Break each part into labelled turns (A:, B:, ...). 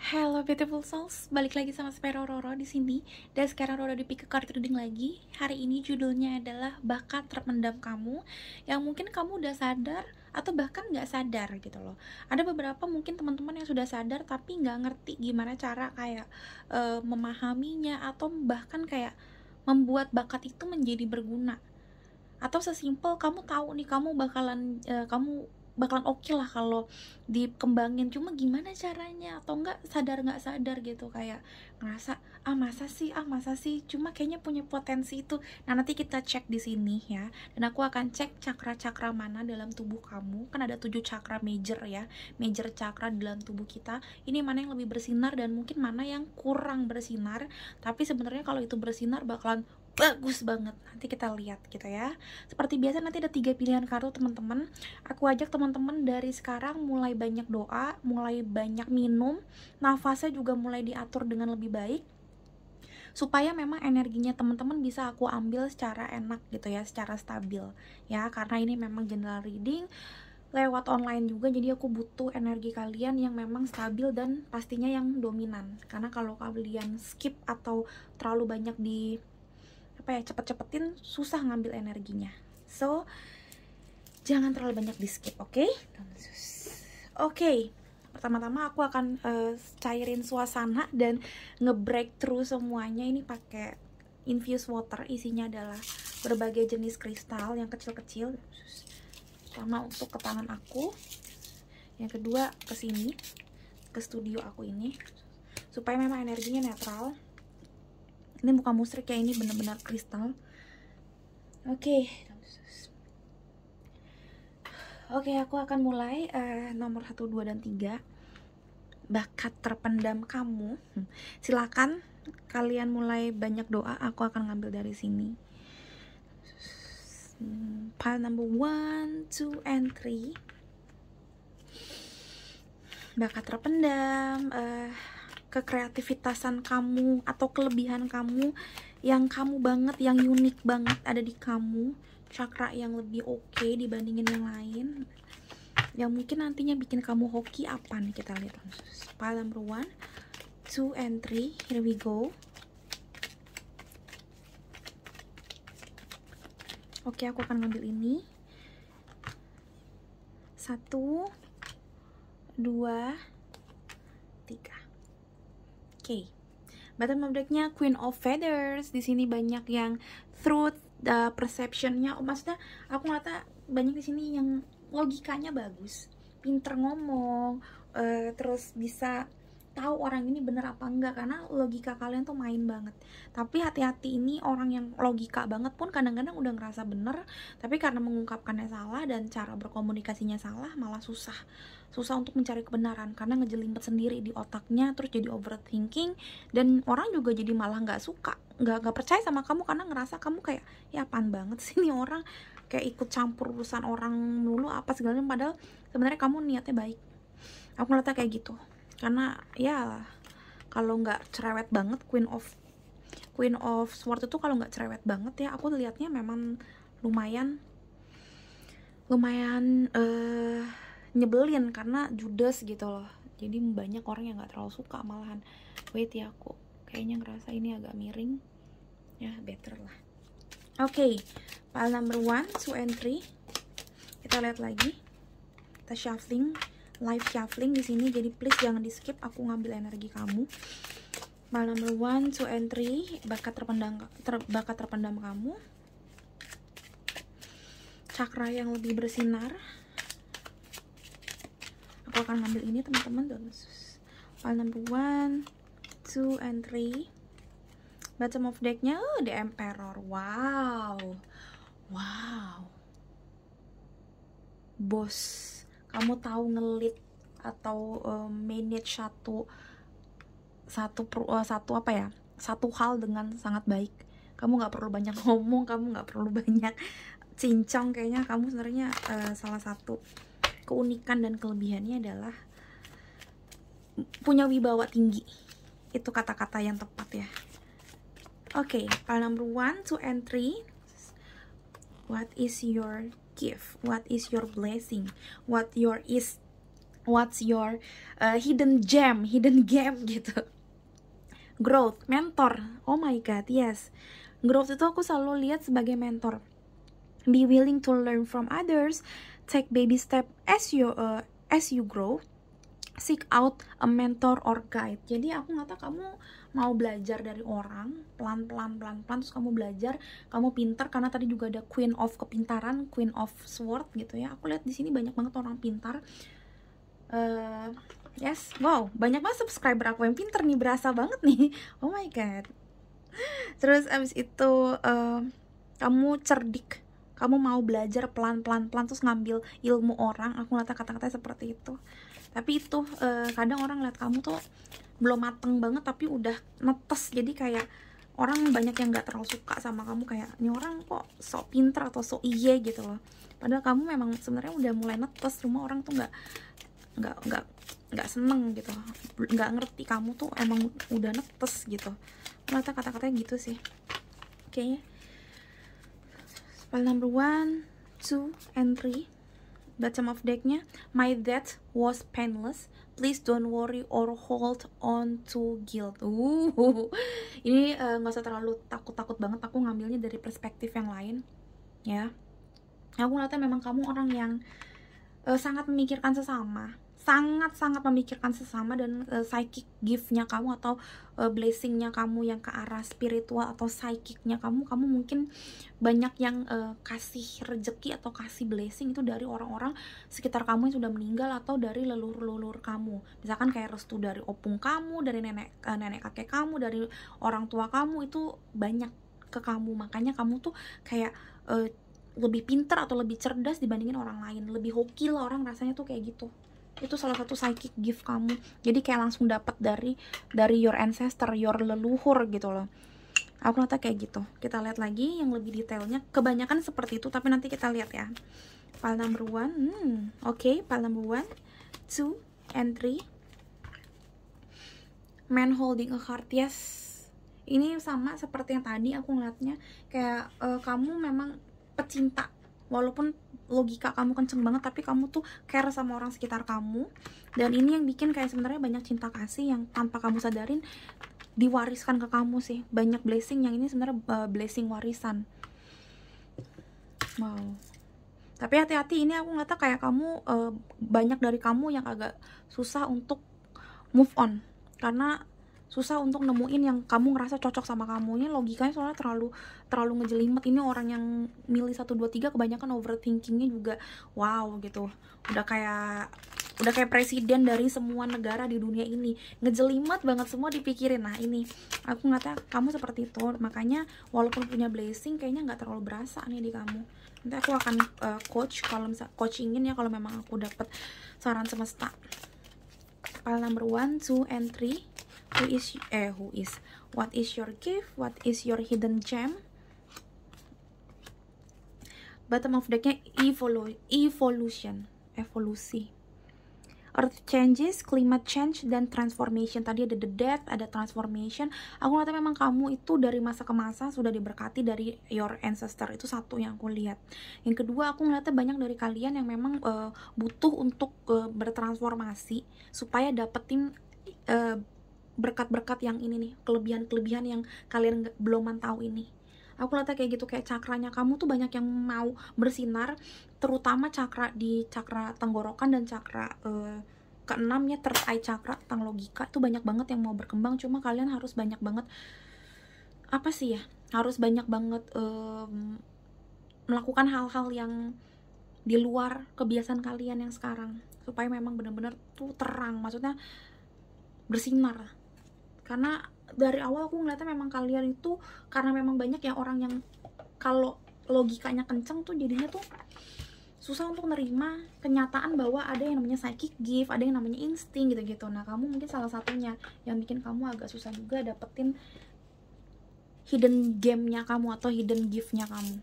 A: Hello beautiful souls, balik lagi sama Spero Roro di sini. Dan sekarang Roro di pick a card reading lagi. Hari ini judulnya adalah bakat terpendam kamu, yang mungkin kamu udah sadar atau bahkan nggak sadar gitu loh. Ada beberapa mungkin teman-teman yang sudah sadar tapi nggak ngerti gimana cara kayak memahaminya atau bahkan kayak membuat bakat itu menjadi berguna. Atau sesimpel kamu tahu nih kamu bakalan oke lah kalau dikembangin, cuma gimana caranya, atau nggak sadar gitu, kayak ngerasa masa sih, cuma kayaknya punya potensi itu. Nah, nanti kita cek di sini ya, dan aku akan cek cakra-cakra mana dalam tubuh kamu. Kan ada 7 cakra major ya, major cakra dalam tubuh kita. Ini mana yang lebih bersinar dan mungkin mana yang kurang bersinar, tapi sebenarnya kalau itu bersinar bakalan bagus banget. Nanti kita lihat gitu ya. Seperti biasa nanti ada 3 pilihan kartu teman-teman. Aku ajak teman-teman dari sekarang mulai banyak doa, mulai banyak minum, nafasnya juga mulai diatur dengan lebih baik, supaya memang energinya teman-teman bisa aku ambil secara enak gitu ya, secara stabil ya. Karena ini memang general reading lewat online juga, jadi aku butuh energi kalian yang memang stabil dan pastinya yang dominan. Karena kalau kalian skip atau terlalu banyak di cepet-cepetin, susah ngambil energinya. So jangan terlalu banyak di skip, oke? Oke, pertama-tama aku akan cairin suasana dan nge-break through semuanya. Ini pakai infused water, isinya adalah berbagai jenis kristal yang kecil-kecil. Pertama untuk ke tangan aku, yang kedua ke sini, ke studio aku ini, supaya memang energinya netral. Ini bukan musrik ya, ini benar-benar kristal. Oke, aku akan mulai nomor 1, 2, dan 3. Bakat terpendam kamu. Silakan kalian mulai banyak doa, aku akan ngambil dari sini. Pile number 1, 2, and 3. Bakat terpendam, kekreativitasan kamu atau kelebihan kamu yang kamu banget, yang unik banget ada di kamu, cakra yang lebih oke dibandingin yang lain, yang mungkin nantinya bikin kamu hoki apa nih, kita lihat. Pile number 1, 2, and 3, here we go. Oke, aku akan ngambil ini. 1, 2, 3. Oke. Bottom of decknya Queen of Feathers. Di sini banyak yang truth, perceptionnya. Maksudnya aku ngeliatnya banyak di sini yang logikanya bagus, pinter ngomong, terus bisa tahu orang ini bener apa enggak, karena logika kalian tuh main banget. Tapi hati-hati, ini orang yang logika banget pun kadang-kadang udah ngerasa bener, tapi karena mengungkapkannya salah dan cara berkomunikasinya salah, malah susah untuk mencari kebenaran, karena ngejelimet sendiri di otaknya, terus jadi overthinking, dan orang juga jadi malah nggak suka, nggak percaya sama kamu, karena ngerasa kamu kayak, ya apaan banget sih nih orang, kayak ikut campur urusan orang dulu apa segala macam, padahal sebenarnya kamu niatnya baik. Aku ngeliatnya kayak gitu, karena ya kalau nggak cerewet banget, Queen of Sword itu kalau nggak cerewet banget ya, aku liatnya memang lumayan nyebelin, karena judes gitu loh. Jadi banyak orang yang nggak terlalu suka malahan. Wait ya, aku kayaknya ngerasa ini agak miring ya, better lah. Oke, pile number 1, 2, and 3. Kita lihat lagi. Kita shuffling, live shuffling di sini. Jadi please jangan di skip, aku ngambil energi kamu. Pile number 1, 2, and 3. Bakat terpendam kamu. Cakra yang lebih bersinar. Aku akan ngambil ini teman-teman. Pile number 1, 2, and 3. Bottom of decknya The Emperor. Wow, bos, kamu tahu ngelit atau manage satu hal dengan sangat baik. Kamu nggak perlu banyak ngomong, kamu nggak perlu banyak cincong. Kayaknya kamu sebenarnya salah satu keunikan dan kelebihannya adalah punya wibawa tinggi. Itu kata-kata yang tepat ya. Oke, pile number 1, 2, and 3. What is your gift? What is your blessing? What is What's your hidden gem, hidden game gitu. Growth, mentor. Oh my god, yes. Growth itu aku selalu lihat sebagai mentor. Be willing to learn from others. Take baby step as you grow. Seek out a mentor or guide. Jadi aku nggak tahu kamu mau belajar dari orang pelan-pelan terus kamu belajar, kamu pintar karena tadi juga ada Queen of kepintaran, Queen of Sword gitu ya. Aku lihat di sini banyak banget orang pintar. Yes, wow, banyak banget subscriber aku yang pinter nih, berasa banget nih. Oh my god. Terus abis itu kamu cerdik, kamu mau belajar pelan-pelan terus ngambil ilmu orang. Aku ngeliat kata-katanya seperti itu. Tapi itu kadang orang lihat kamu tuh belum mateng banget tapi udah netes, jadi kayak orang banyak yang nggak terlalu suka sama kamu, kayak ini orang kok sok pinter atau sok iye gitu loh. Padahal kamu memang sebenarnya udah mulai netes, cuma orang tuh nggak seneng gitu, nggak ngerti kamu tuh emang udah netes gitu. Ternyata kata-katanya gitu sih. Oke, file number 1, 2, and 3. Bottom of decknya, my death was painless. Please don't worry or hold on to guilt. Ini nggak usah terlalu takut banget. Aku ngambilnya dari perspektif yang lain, ya. Aku ngeliatnya memang kamu orang yang sangat memikirkan sesama, sangat memikirkan sesama, dan psychic gift-nya kamu atau blessing-nya kamu yang ke arah spiritual atau psychic-nya kamu mungkin banyak yang kasih rezeki atau kasih blessing itu dari orang-orang sekitar kamu yang sudah meninggal atau dari leluhur kamu. Misalkan kayak restu dari opung kamu, dari nenek kakek kamu, dari orang tua kamu, itu banyak ke kamu. Makanya kamu tuh kayak lebih pintar atau lebih cerdas dibandingin orang lain, lebih hoki lah orang rasanya tuh kayak gitu. Itu salah satu psychic gift kamu, jadi kayak langsung dapat dari your ancestor, your leluhur gitu loh. Aku ngerasa kayak gitu. Kita lihat lagi yang lebih detailnya, kebanyakan seperti itu tapi nanti kita lihat ya. File number 1, oke, file number 1, 2, and 3. Man holding a heart, yes. Ini sama seperti yang tadi aku ngeliatnya, kayak kamu memang pecinta, walaupun logika kamu kenceng banget tapi kamu tuh care sama orang sekitar kamu. Dan ini yang bikin kayak sebenarnya banyak cinta kasih yang tanpa kamu sadarin diwariskan ke kamu sih. Banyak blessing yang ini sebenarnya blessing warisan. Wow. Tapi hati-hati, ini aku ngeliatnya kayak kamu banyak dari kamu yang agak susah untuk move on, karena susah untuk nemuin yang kamu ngerasa cocok sama kamu. Ini logikanya soalnya terlalu ngejelimet. Ini orang yang milih 1, 2, 3 kebanyakan overthinkingnya juga wow gitu. Udah kayak presiden dari semua negara di dunia ini, ngejelimet banget, semua dipikirin. Nah ini aku ngeliatnya kamu seperti itu. Makanya walaupun punya blessing kayaknya nggak terlalu berasa nih di kamu. Nanti aku akan coach kalau misalnya coachingin ya, kalau memang aku dapet saran semesta. File number 1, 2, and 3. What is your gift? What is your hidden gem? Bottom of decknya evolusi. Earth changes, climate change, dan transformation. Tadi ada the death, ada transformation. Aku ngeliatnya memang kamu itu dari masa ke masa sudah diberkati dari your ancestor. Itu satu yang aku lihat. Yang kedua, aku ngeliatnya banyak dari kalian yang memang butuh untuk bertransformasi supaya dapetin berkat-berkat yang ini nih, kelebihan-kelebihan yang kalian belum tahu ini. Aku lihatnya kayak gitu, kayak cakranya kamu tuh banyak yang mau bersinar, terutama cakra tenggorokan dan cakra keenamnya third eye chakra, tentang logika itu banyak banget yang mau berkembang. Cuma kalian harus banyak banget harus banyak banget melakukan hal-hal yang di luar kebiasaan kalian yang sekarang, supaya memang benar-benar tuh terang, maksudnya bersinar. Karena dari awal aku ngeliatnya memang kalian itu, karena memang banyak ya orang yang kalau logikanya kenceng tuh jadinya tuh susah untuk nerima kenyataan bahwa ada yang namanya psychic gift, ada yang namanya insting gitu-gitu. Nah kamu mungkin salah satunya yang bikin kamu agak susah juga dapetin hidden game-nya kamu atau hidden gift-nya kamu.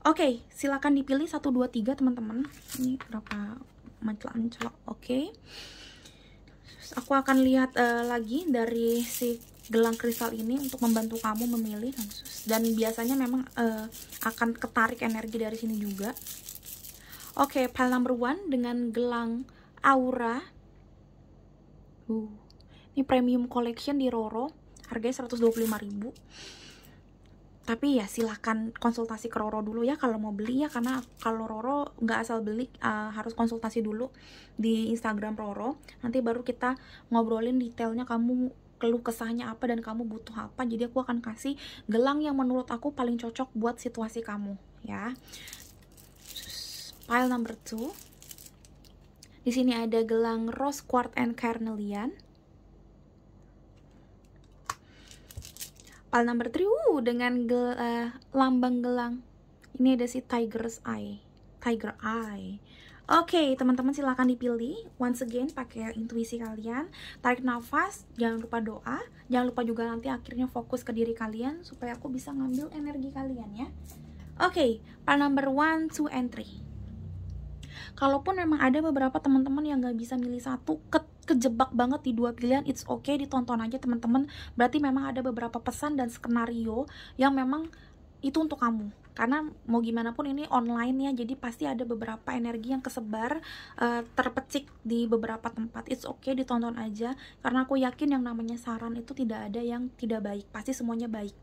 A: Oke, silakan dipilih 1, 2, 3 teman-teman. Ini berapa mencelak. Oke. Aku akan lihat lagi dari si gelang kristal ini untuk membantu kamu memilih, dan biasanya memang akan ketarik energi dari sini juga. Oke, pile number 1 dengan gelang Aura. Ini premium collection di Roro, harganya 125.000. Tapi ya silahkan konsultasi ke Roro dulu ya kalau mau beli ya, karena kalau Roro nggak asal beli, harus konsultasi dulu di Instagram Roro. Nanti baru kita ngobrolin detailnya, kamu keluh kesahnya apa dan kamu butuh apa. Jadi aku akan kasih gelang yang menurut aku paling cocok buat situasi kamu ya. Pile number 2. Di sini ada gelang rose quartz and carnelian. Pile number 3 dengan lambang gelang. Ini ada si tiger eye. Oke, teman-teman silahkan dipilih. Once again, pakai intuisi kalian. Tarik nafas, jangan lupa doa. Jangan lupa juga nanti akhirnya fokus ke diri kalian supaya aku bisa ngambil energi kalian ya. Oke, pile number 1, 2, and 3. Kalaupun memang ada beberapa teman-teman yang gak bisa milih satu, kejebak banget di dua pilihan, it's okay, ditonton aja teman-teman. Berarti memang ada beberapa pesan dan skenario yang memang itu untuk kamu. Karena mau gimana pun ini online ya, jadi pasti ada beberapa energi yang kesebar, terpecik di beberapa tempat. It's okay, ditonton aja. Karena aku yakin yang namanya saran itu tidak ada yang tidak baik, pasti semuanya baik,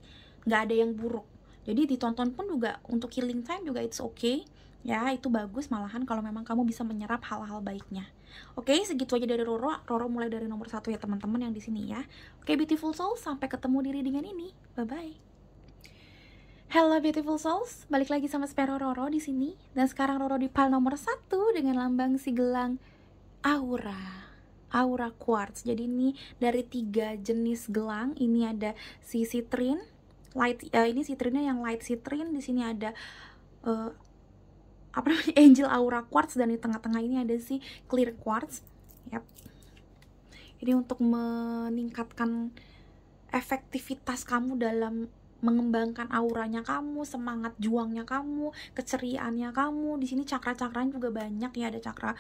A: nggak ada yang buruk. Jadi ditonton pun juga untuk healing time juga it's okay ya, itu bagus malahan kalau memang kamu bisa menyerap hal-hal baiknya. Oke, segitu aja dari Roro. Roro mulai dari nomor 1 ya teman-teman yang di sini ya. Oke, beautiful souls, sampai ketemu di readingan ini. Bye bye. Hello beautiful souls, balik lagi sama Spero Roro di sini. Dan sekarang Roro di pile nomor 1 dengan lambang si gelang Aura Quartz. Jadi ini dari 3 jenis gelang. Ini ada si citrin light, ini citrinnya yang light citrin. Di sini ada Angel Aura Quartz, dan di tengah-tengah ini ada si Clear Quartz. Yap. Ini untuk meningkatkan efektivitas kamu dalam mengembangkan auranya kamu, semangat juangnya kamu, keceriaannya kamu. Di sini cakra-cakranya juga banyak ya, ada cakra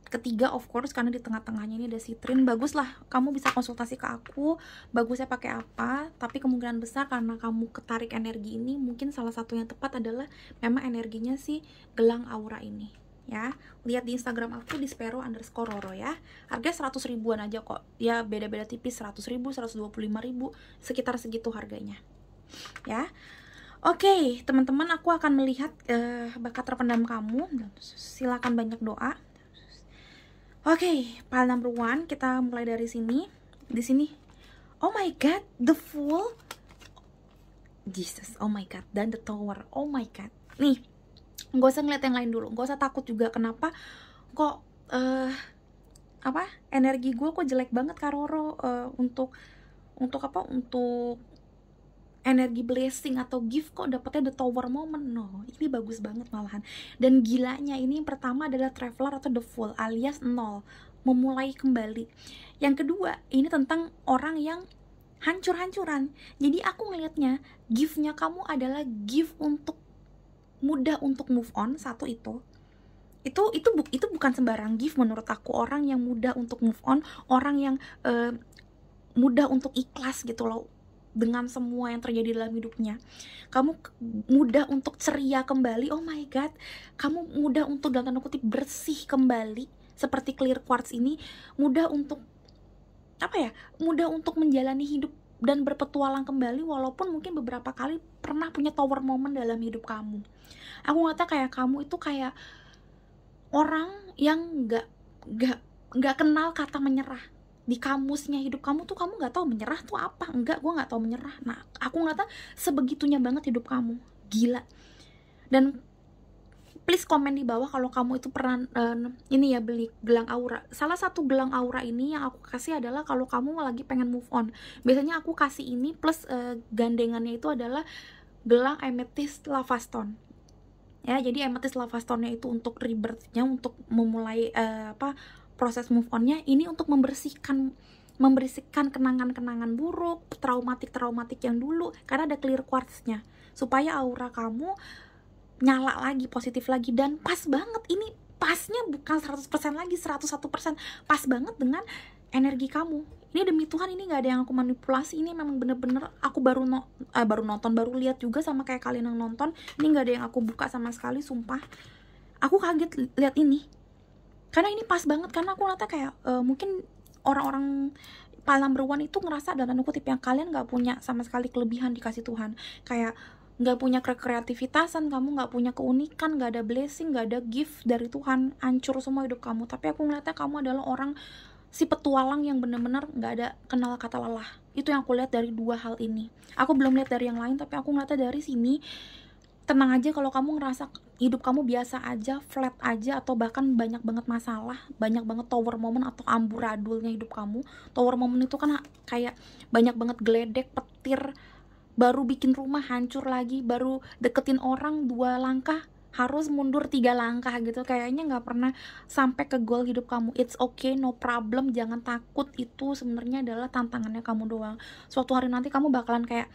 A: ketiga of course, karena di tengah-tengahnya ini ada citrin. Bagus lah, kamu bisa konsultasi ke aku, bagusnya pakai apa. Tapi kemungkinan besar karena kamu ketarik energi ini, mungkin salah satu yang tepat adalah memang energinya si gelang aura ini ya. Lihat di Instagram aku di spero_roro ya. Harganya 100 ribuan aja kok ya, beda-beda tipis, 100 ribu, 125 ribu, sekitar segitu harganya ya. Oke, teman-teman, aku akan melihat bakat terpendam kamu. Silakan banyak doa. Oke, pile number 1, kita mulai dari sini. Di sini, oh my god, the Fool, Jesus, oh my god, dan the Tower, oh my god. Nih, nggak usah ngeliat yang lain dulu, nggak usah takut juga. Kenapa kok energi gue kok jelek banget Kak Roro, untuk energi blessing atau gift kok dapetnya the Tower moment. No, ini bagus banget malahan. Dan gilanya ini yang pertama adalah Traveler atau the Fool alias 0, memulai kembali. Yang kedua, ini tentang orang yang hancur-hancuran. Jadi aku ngelihatnya giftnya kamu adalah gift untuk mudah untuk move on. Satu itu bukan sembarang gift menurut aku. Orang yang mudah untuk move on, orang yang mudah untuk ikhlas gitu loh dengan semua yang terjadi dalam hidupnya. Kamu mudah untuk ceria kembali. Oh my god, kamu mudah untuk dalam tanda kutip bersih kembali. Seperti Clear Quartz ini mudah untuk mudah untuk menjalani hidup dan berpetualang kembali, walaupun mungkin beberapa kali pernah punya tower moment dalam hidup kamu. Aku ngata kayak kamu itu kayak orang yang nggak kenal kata menyerah. Di kamusnya hidup kamu tuh kamu nggak tahu menyerah tuh apa. Enggak, gue nggak tahu menyerah. Nah, aku ngata sebegitunya banget hidup kamu, gila. Dan please komen di bawah kalau kamu itu pernah ini ya, beli gelang aura. Salah satu gelang aura ini yang aku kasih adalah kalau kamu lagi pengen move on. Biasanya aku kasih ini plus gandengannya itu adalah gelang amethyst lava stone. Ya, jadi amethyst lava stone-nya itu untuk rebirth-nya, untuk memulai proses move on-nya. Ini untuk membersihkan kenangan-kenangan buruk, traumatik yang dulu, karena ada Clear Quartz-nya, supaya aura kamu nyala lagi, positif lagi. Dan pas banget, ini pasnya bukan 100% lagi, 101%, pas banget dengan energi kamu. Ini demi Tuhan, ini gak ada yang aku manipulasi. Ini memang bener-bener aku baru lihat juga sama kayak kalian yang nonton. Ini gak ada yang aku buka sama sekali, sumpah. Aku kaget lihat ini. Karena ini pas banget, karena aku ngeliatnya kayak mungkin orang-orang number one itu ngerasa dalam tanda kutip yang kalian gak punya sama sekali kelebihan dikasih Tuhan, kayak gak punya kreativitasan, kamu gak punya keunikan, gak ada blessing, gak ada gift dari Tuhan, hancur semua hidup kamu. Tapi aku ngeliatnya kamu adalah orang si petualang yang bener-bener gak ada kenal kata lelah. Itu yang aku lihat dari dua hal ini. Aku belum lihat dari yang lain, tapi aku ngeliatnya dari sini. Tenang aja kalau kamu ngerasa hidup kamu biasa aja, flat aja, atau bahkan banyak banget masalah, banyak banget tower moment atau amburadulnya hidup kamu. Tower moment itu kan kayak banyak banget geledek, petir, baru bikin rumah hancur lagi, baru deketin orang 2 langkah harus mundur 3 langkah gitu, kayaknya nggak pernah sampai ke goal hidup kamu. It's okay, no problem, jangan takut, itu sebenarnya adalah tantangannya kamu doang. Suatu hari nanti kamu bakalan kayak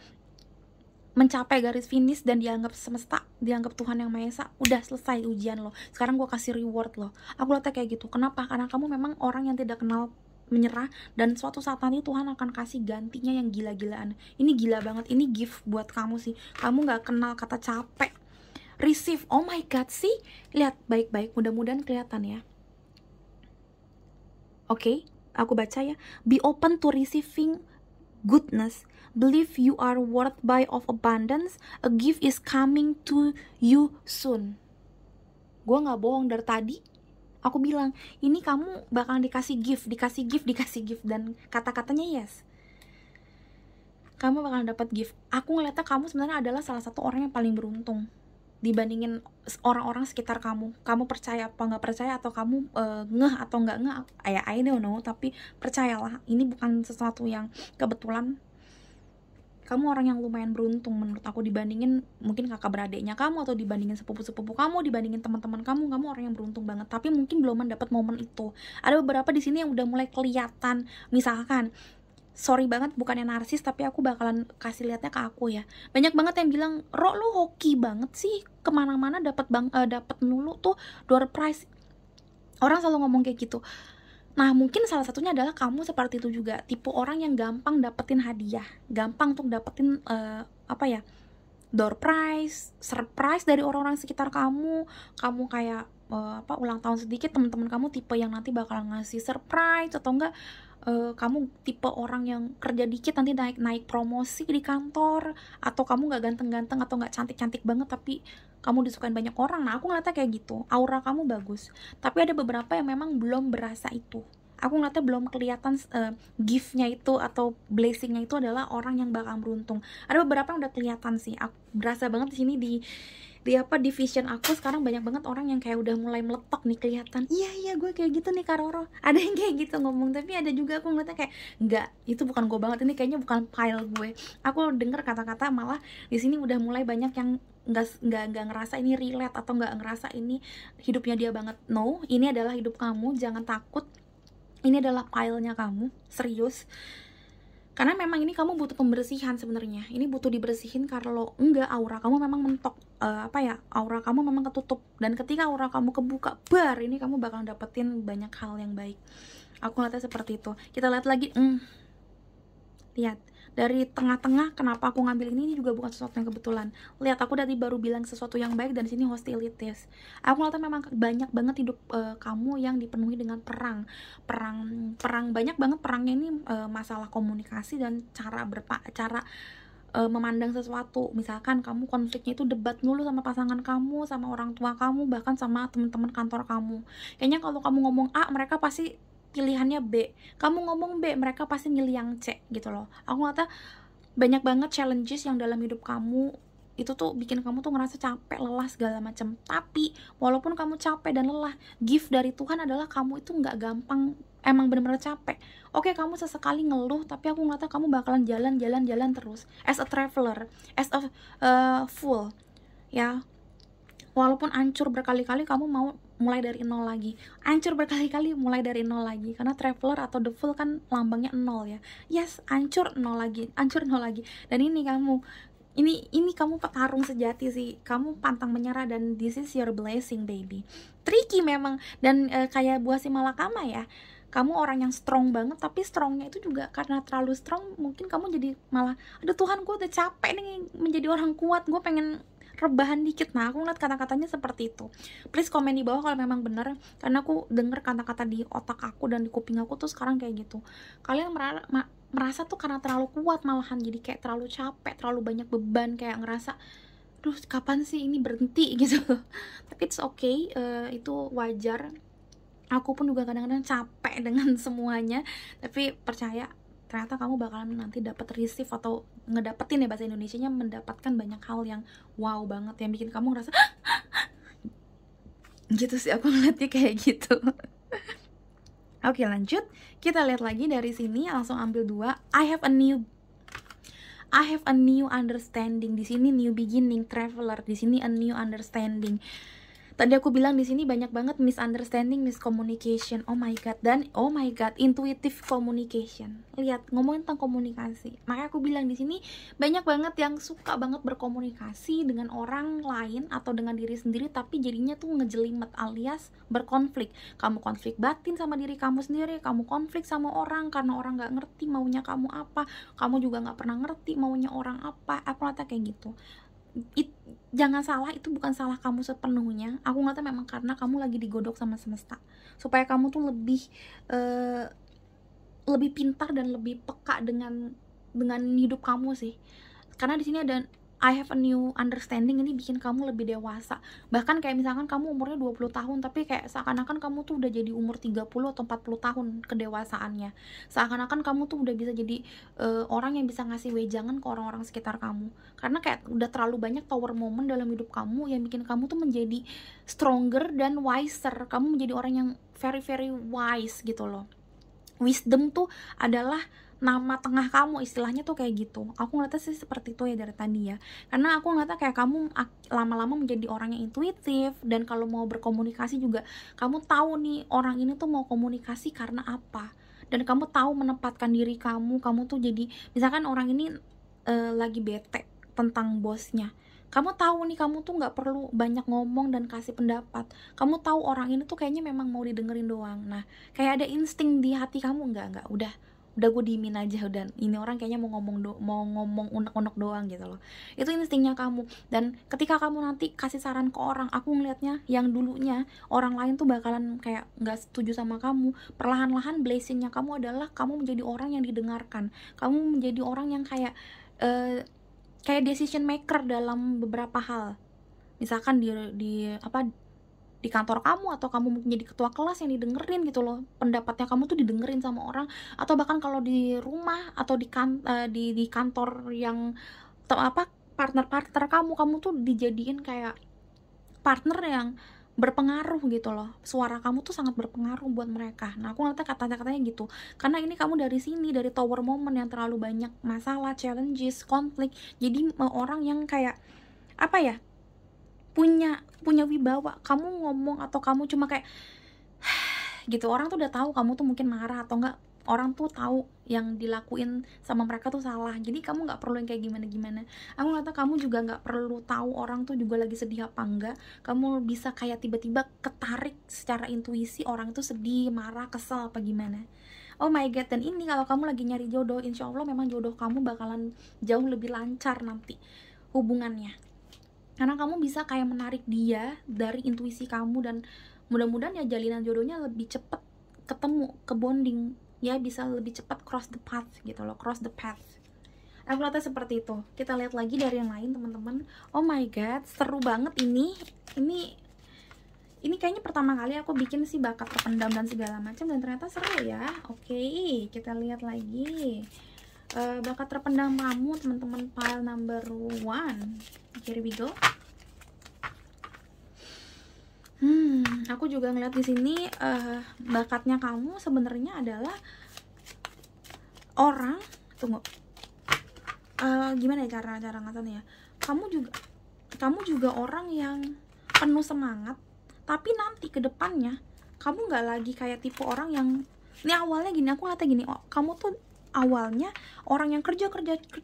A: mencapai garis finish dan dianggap semesta, dianggap Tuhan yang Maha Esa, udah selesai ujian lo, sekarang gue kasih reward lo. Aku lihatnya kayak gitu. Kenapa? Karena kamu memang orang yang tidak kenal menyerah, dan suatu saat nanti Tuhan akan kasih gantinya yang gila-gilaan. Ini gila banget, ini gift buat kamu sih. Kamu gak kenal kata capek. Receive, oh my god, sih lihat baik-baik, mudah-mudahan kelihatan ya. Oke, aku baca ya. Be open to receiving goodness, believe you are worth by of abundance, a gift is coming to you soon. Gue gak bohong, dari tadi aku bilang ini kamu bakal dikasih gift, dan kata-katanya yes, kamu bakal dapat gift. Aku ngeliatnya kamu sebenarnya adalah salah satu orang yang paling beruntung dibandingin orang-orang sekitar kamu. Kamu percaya apa nggak percaya, atau kamu ngeh atau nggak ngeh, I don't know, tapi percayalah, ini bukan sesuatu yang kebetulan. Kamu orang yang lumayan beruntung menurut aku, dibandingin mungkin kakak beradiknya kamu, atau dibandingin sepupu-sepupu kamu, dibandingin teman-teman kamu orang yang beruntung banget. Tapi mungkin belum mendapat momen itu. Ada beberapa di sini yang udah mulai kelihatan. Misalkan, sorry banget bukannya narsis, tapi aku bakalan kasih liatnya ke aku ya. Banyak banget yang bilang, "Ro, lu hoki banget sih, kemana-mana dapat mulu tuh door prize." Orang selalu ngomong kayak gitu. Nah, mungkin salah satunya adalah kamu seperti itu juga, tipe orang yang gampang dapetin hadiah, gampang untuk dapetin door prize, surprise dari orang-orang sekitar kamu. Kamu kayak ulang tahun sedikit, teman-teman kamu tipe yang nanti bakal ngasih surprise, atau enggak kamu tipe orang yang kerja dikit nanti naik promosi di kantor, atau kamu nggak ganteng-ganteng atau nggak cantik-cantik banget tapi kamu disukain banyak orang. Nah, aku ngeliatnya kayak gitu, aura kamu bagus. Tapi ada beberapa yang memang belum berasa itu. Aku ngeliatnya belum kelihatan gift-nya itu atau blessing-nya itu adalah orang yang bakal beruntung. Ada beberapa yang udah kelihatan sih. Aku berasa banget di sini di vision aku sekarang banyak banget orang yang kayak udah mulai meletok nih, kelihatan. Iya gue kayak gitu nih Kak Roro. Ada yang kayak gitu ngomong, tapi ada juga aku ngeliatnya kayak enggak, itu bukan gue banget, ini kayaknya bukan pile gue. Aku denger kata-kata malah di sini udah mulai banyak yang nggak ngerasa ini relate, atau nggak ngerasa ini hidupnya dia banget. No, ini adalah hidup kamu, jangan takut. Ini adalah pile-nya kamu, serius. Karena memang ini kamu butuh pembersihan sebenarnya. Ini butuh dibersihin, kalau enggak aura kamu memang mentok. Aura kamu memang ketutup. Dan ketika aura kamu kebuka, ini kamu bakal dapetin banyak hal yang baik. Aku ngeliatnya seperti itu. Kita lihat lagi. Lihat. Dari tengah-tengah, kenapa aku ngambil ini juga bukan sesuatu yang kebetulan. Lihat, aku tadi baru bilang sesuatu yang baik, dan di sini hostilities. Aku ngeliatnya memang banyak banget hidup kamu yang dipenuhi dengan perang, banyak banget perangnya ini. Masalah komunikasi dan cara memandang sesuatu. Misalkan kamu konfliknya itu debat mulu sama pasangan kamu, sama orang tua kamu, bahkan sama teman-teman kantor kamu. Kayaknya kalau kamu ngomong A, mereka pasti pilihannya B. Kamu ngomong B, mereka pasti milih yang C gitu loh. Aku ngeliatnya banyak banget challenges yang dalam hidup kamu itu tuh bikin kamu tuh ngerasa capek, lelah, segala macam. Tapi walaupun kamu capek dan lelah, gift dari Tuhan adalah kamu itu nggak gampang, emang bener-bener capek. Oke, kamu sesekali ngeluh, tapi aku ngeliatnya kamu bakalan jalan terus as a traveler, as a fool ya. Walaupun hancur berkali-kali, kamu mau mulai dari nol lagi. Hancur berkali-kali, mulai dari nol lagi. Karena traveler atau the fool kan lambangnya nol ya. Yes, hancur nol lagi. Dan ini kamu, ini kamu petarung sejati sih. Kamu pantang menyerah, dan this is your blessing, baby. Tricky memang, dan kayak buah si malakama ya. Kamu orang yang strong banget, tapi strongnya itu juga karena terlalu strong, mungkin kamu jadi malah, aduh Tuhan, gue udah capek nih menjadi orang kuat, gue pengen rebahan dikit. Nah, aku ngeliat kata-katanya seperti itu. Please komen di bawah kalau memang bener, karena aku denger kata-kata di otak aku dan di kuping aku tuh sekarang kayak gitu. Kalian merasa tuh karena terlalu kuat malahan, jadi kayak terlalu capek, terlalu banyak beban, kayak ngerasa duh kapan sih ini berhenti gitu. Tapi it's okay, itu wajar. Aku pun juga kadang-kadang capek dengan semuanya, tapi percaya ternyata kamu bakalan nanti dapat receive atau ngedapetin, ya bahasa Indonesianya, mendapatkan banyak hal yang wow banget, yang bikin kamu ngerasa gitu sih, aku ngeliatnya kayak gitu. Oke, lanjut, kita lihat lagi dari sini, langsung ambil 2. I have a new understanding. Di sini new beginning, traveler. Di sini a new understanding. Tadi aku bilang di sini banyak banget misunderstanding, miscommunication. Oh my god, dan oh my god, intuitive communication. Lihat, ngomongin tentang komunikasi. Makanya aku bilang di sini banyak banget yang suka banget berkomunikasi dengan orang lain atau dengan diri sendiri, tapi jadinya tuh ngejelimet alias berkonflik. Kamu konflik batin sama diri kamu sendiri, kamu konflik sama orang karena orang nggak ngerti maunya kamu apa, kamu juga nggak pernah ngerti maunya orang apa. Aku rasa kayak gitu. Jangan salah, itu bukan salah kamu sepenuhnya. Aku ngeliatnya memang karena kamu lagi digodok sama semesta supaya kamu tuh lebih pintar dan lebih peka dengan hidup kamu sih. Karena di sini ada I have a new understanding, ini bikin kamu lebih dewasa. Bahkan kayak misalkan kamu umurnya 20 tahun, tapi kayak seakan-akan kamu tuh udah jadi umur 30 atau 40 tahun kedewasaannya. Seakan-akan kamu tuh udah bisa jadi orang yang bisa ngasih wejangan ke orang-orang sekitar kamu. Karena kayak udah terlalu banyak tower moment dalam hidup kamu yang bikin kamu tuh menjadi stronger dan wiser. Kamu menjadi orang yang very very wise gitu loh. Wisdom tuh adalah nama tengah kamu, istilahnya tuh kayak gitu. Aku ngeliatnya sih seperti itu ya dari tadi ya. Karena aku ngeliatnya kayak kamu lama-lama menjadi orang yang intuitif, dan kalau mau berkomunikasi juga kamu tahu nih orang ini tuh mau komunikasi karena apa. Dan kamu tahu menempatkan diri kamu tuh jadi, misalkan orang ini lagi bete tentang bosnya. Kamu tahu nih, kamu tuh nggak perlu banyak ngomong dan kasih pendapat. Kamu tahu orang ini tuh kayaknya memang mau didengerin doang. Nah, kayak ada insting di hati kamu, nggak udah gue diemin aja, dan ini orang kayaknya mau ngomong unek-unek doang gitu loh. Itu instingnya kamu. Dan ketika kamu nanti kasih saran ke orang, aku ngelihatnya yang dulunya orang lain tuh bakalan kayak nggak setuju sama kamu, perlahan-lahan blessingnya kamu adalah kamu menjadi orang yang didengarkan. Kamu menjadi orang yang kayak decision maker dalam beberapa hal. Misalkan di kantor kamu, atau kamu mungkin jadi ketua kelas yang didengerin gitu loh, pendapatnya kamu tuh didengerin sama orang. Atau bahkan kalau di rumah atau di kantor yang partner kamu tuh dijadiin kayak partner yang berpengaruh gitu loh. Suara kamu tuh sangat berpengaruh buat mereka. Nah, aku ngeliatnya kata-katanya gitu. Karena ini kamu dari sini, dari tower moment yang terlalu banyak masalah, challenges, konflik. Jadi orang yang kayak punya wibawa. Kamu ngomong atau kamu cuma kayak gitu, orang tuh udah tahu kamu tuh mungkin marah atau enggak, orang tuh tahu yang dilakuin sama mereka tuh salah. Jadi kamu nggak perlu yang kayak gimana-gimana. Aku ngerasa kamu juga nggak perlu tahu orang tuh juga lagi sedih apa enggak. Kamu bisa kayak tiba-tiba ketarik secara intuisi orang tuh sedih, marah, kesel apa gimana. Oh my god. Dan ini kalau kamu lagi nyari jodoh, insya Allah memang jodoh kamu bakalan jauh lebih lancar nanti hubungannya. Karena kamu bisa kayak menarik dia dari intuisi kamu, dan mudah-mudahan ya jalinan jodohnya lebih cepet ketemu, ke bonding ya, bisa lebih cepat cross the path gitu loh, cross the path. Aku lihatnya seperti itu. Kita lihat lagi dari yang lain teman-teman. Oh my god, seru banget ini kayaknya pertama kali aku bikin sih bakat terpendam dan segala macam, dan ternyata seru ya. Oke, kita lihat lagi bakat terpendam kamu teman-teman, pile number 1. Here we go. Aku juga ngeliat di sini bakatnya kamu sebenarnya adalah orang, gimana ya cara ngatain ya, kamu juga orang yang penuh semangat, tapi nanti ke depannya kamu nggak lagi kayak tipe orang yang, ini awalnya gini, aku ngeliatnya gini, kamu tuh awalnya orang yang kerja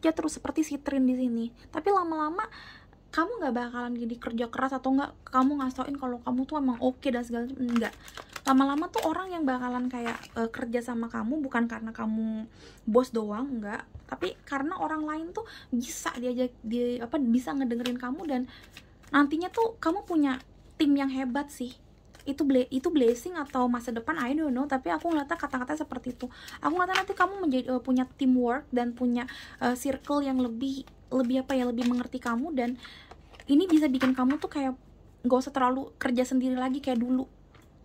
A: terus seperti Citrin di sini, tapi lama-lama kamu nggak bakalan jadi kerja keras atau nggak kamu ngasoin kalau kamu tuh emang oke dan segala macam, enggak. Lama-lama tuh orang yang bakalan kayak kerja sama kamu bukan karena kamu bos doang, enggak, tapi karena orang lain tuh bisa bisa ngedengerin kamu, dan nantinya tuh kamu punya tim yang hebat sih. Itu blessing atau masa depan, I don't know, tapi aku ngeliatnya kata-kata seperti itu. Aku ngeliatnya nanti kamu menjadi punya teamwork dan punya circle yang lebih lebih mengerti kamu, dan ini bisa bikin kamu tuh kayak gak usah terlalu kerja sendiri lagi kayak dulu.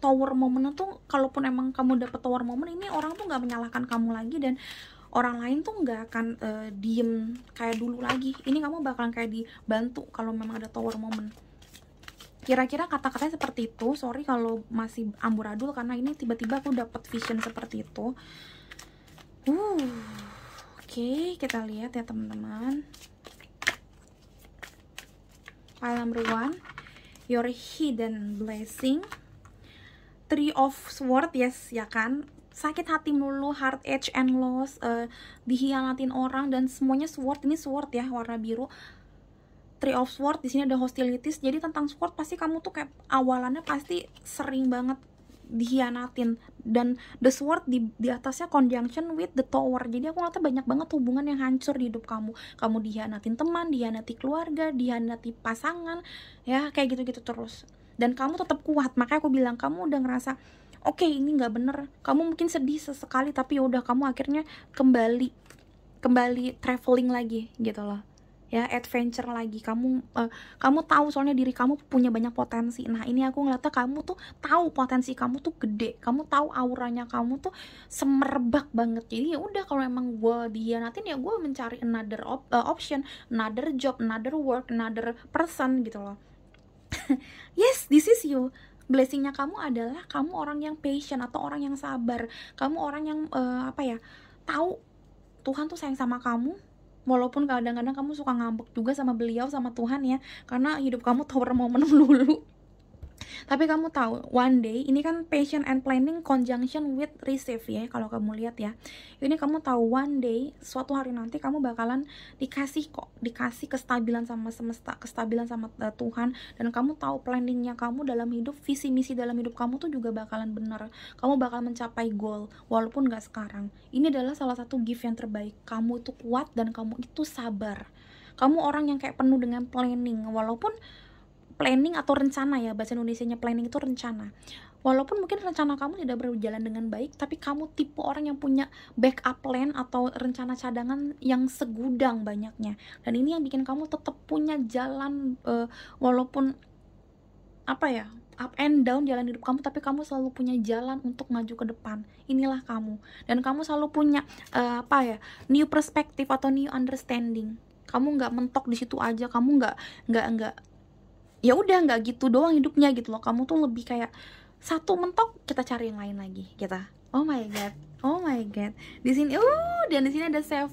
A: Tower moment tuh, kalaupun emang kamu dapet tower moment ini, orang tuh nggak menyalahkan kamu lagi, dan orang lain tuh nggak akan diem kayak dulu lagi. Ini kamu bakalan kayak dibantu kalau memang ada tower moment. Kira-kira kata-katanya seperti itu. Sorry kalau masih amburadul karena ini tiba-tiba aku dapat vision seperti itu. Oke, kita lihat ya teman-teman. Pile number 1, your hidden blessing. 3 of Swords, yes, ya kan? Sakit hati melulu, heart edge and loss, dihianatin orang, dan semuanya sword. Ini sword ya, warna biru. 3 of Swords, di sini ada hostilities. Jadi tentang sword pasti kamu tuh kayak awalannya pasti sering banget dihianatin, dan the sword di atasnya conjunction with the tower. Jadi aku ngeliatnya banyak banget hubungan yang hancur di hidup kamu. Kamu dihianatin teman, dihianati keluarga, dihianati pasangan, ya kayak gitu-gitu terus. Dan kamu tetap kuat. Makanya aku bilang kamu udah ngerasa oke, ini nggak bener. Kamu mungkin sedih sesekali, tapi udah kamu akhirnya kembali traveling lagi gitu loh. Ya, adventure lagi. Kamu tahu soalnya diri kamu punya banyak potensi. Nah, ini aku ngeliatnya kamu tuh tahu potensi kamu tuh gede. Kamu tahu auranya kamu tuh semerbak banget. Jadi ya udah, kalau emang gue dihianatin ya gue mencari another option, another job, another work, another person gitu loh. Yes, this is you. Blessingnya kamu adalah kamu orang yang patient atau orang yang sabar. Kamu orang yang tahu Tuhan tuh sayang sama kamu. Walaupun kadang-kadang kamu suka ngambek juga sama beliau, sama Tuhan ya, karena hidup kamu tower moment melulu. Tapi kamu tahu, one day, ini kan passion and planning conjunction with receive ya, kalau kamu lihat ya. Ini kamu tahu one day, suatu hari nanti kamu bakalan dikasih kestabilan sama semesta, kestabilan sama Tuhan, dan kamu tahu planningnya kamu dalam hidup, visi misi dalam hidup kamu tuh juga bakalan benar. Kamu bakal mencapai goal, walaupun gak sekarang. Ini adalah salah satu gift yang terbaik. Kamu itu kuat dan kamu itu sabar. Kamu orang yang kayak penuh dengan planning, walaupun planning atau rencana ya, bahasa Indonesianya planning itu rencana. Walaupun mungkin rencana kamu tidak berjalan dengan baik, tapi kamu tipe orang yang punya backup plan atau rencana cadangan yang segudang banyaknya. Dan ini yang bikin kamu tetap punya jalan, walaupun up and down jalan hidup kamu, tapi kamu selalu punya jalan untuk maju ke depan. Inilah kamu. Dan kamu selalu punya new perspective atau new understanding. Kamu nggak mentok di situ aja. Kamu nggak ya udah nggak gitu doang hidupnya gitu loh. Kamu tuh lebih kayak satu mentok, kita cari yang lain lagi kita. Oh my god, di sini dan di sini ada 7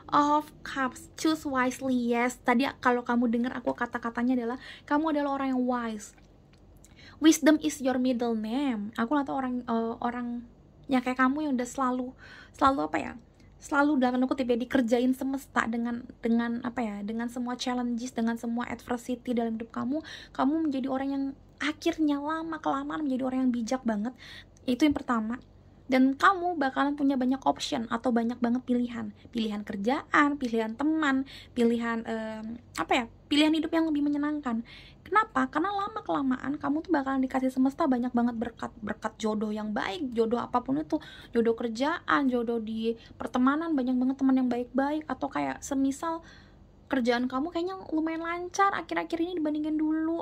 A: of Cups. Choose wisely. Yes, tadi kalau kamu dengar aku kata-katanya adalah kamu adalah orang yang wise. Wisdom is your middle name. Aku lihat orang yang kayak kamu yang udah selalu selalu dalam tanda kutip ya dikerjain semesta dengan semua challenges, dengan semua adversity dalam hidup kamu menjadi orang yang akhirnya lama kelamaan menjadi orang yang bijak banget. Itu yang pertama. Dan kamu bakalan punya banyak option atau banyak banget pilihan kerjaan, pilihan teman, pilihan pilihan hidup yang lebih menyenangkan. Kenapa? Karena lama kelamaan kamu tuh bakalan dikasih semesta banyak banget berkat jodoh yang baik, jodoh apapun itu, jodoh kerjaan, jodoh di pertemanan, banyak banget teman yang baik-baik, atau kayak semisal kerjaan kamu kayaknya lumayan lancar akhir-akhir ini dibandingin dulu,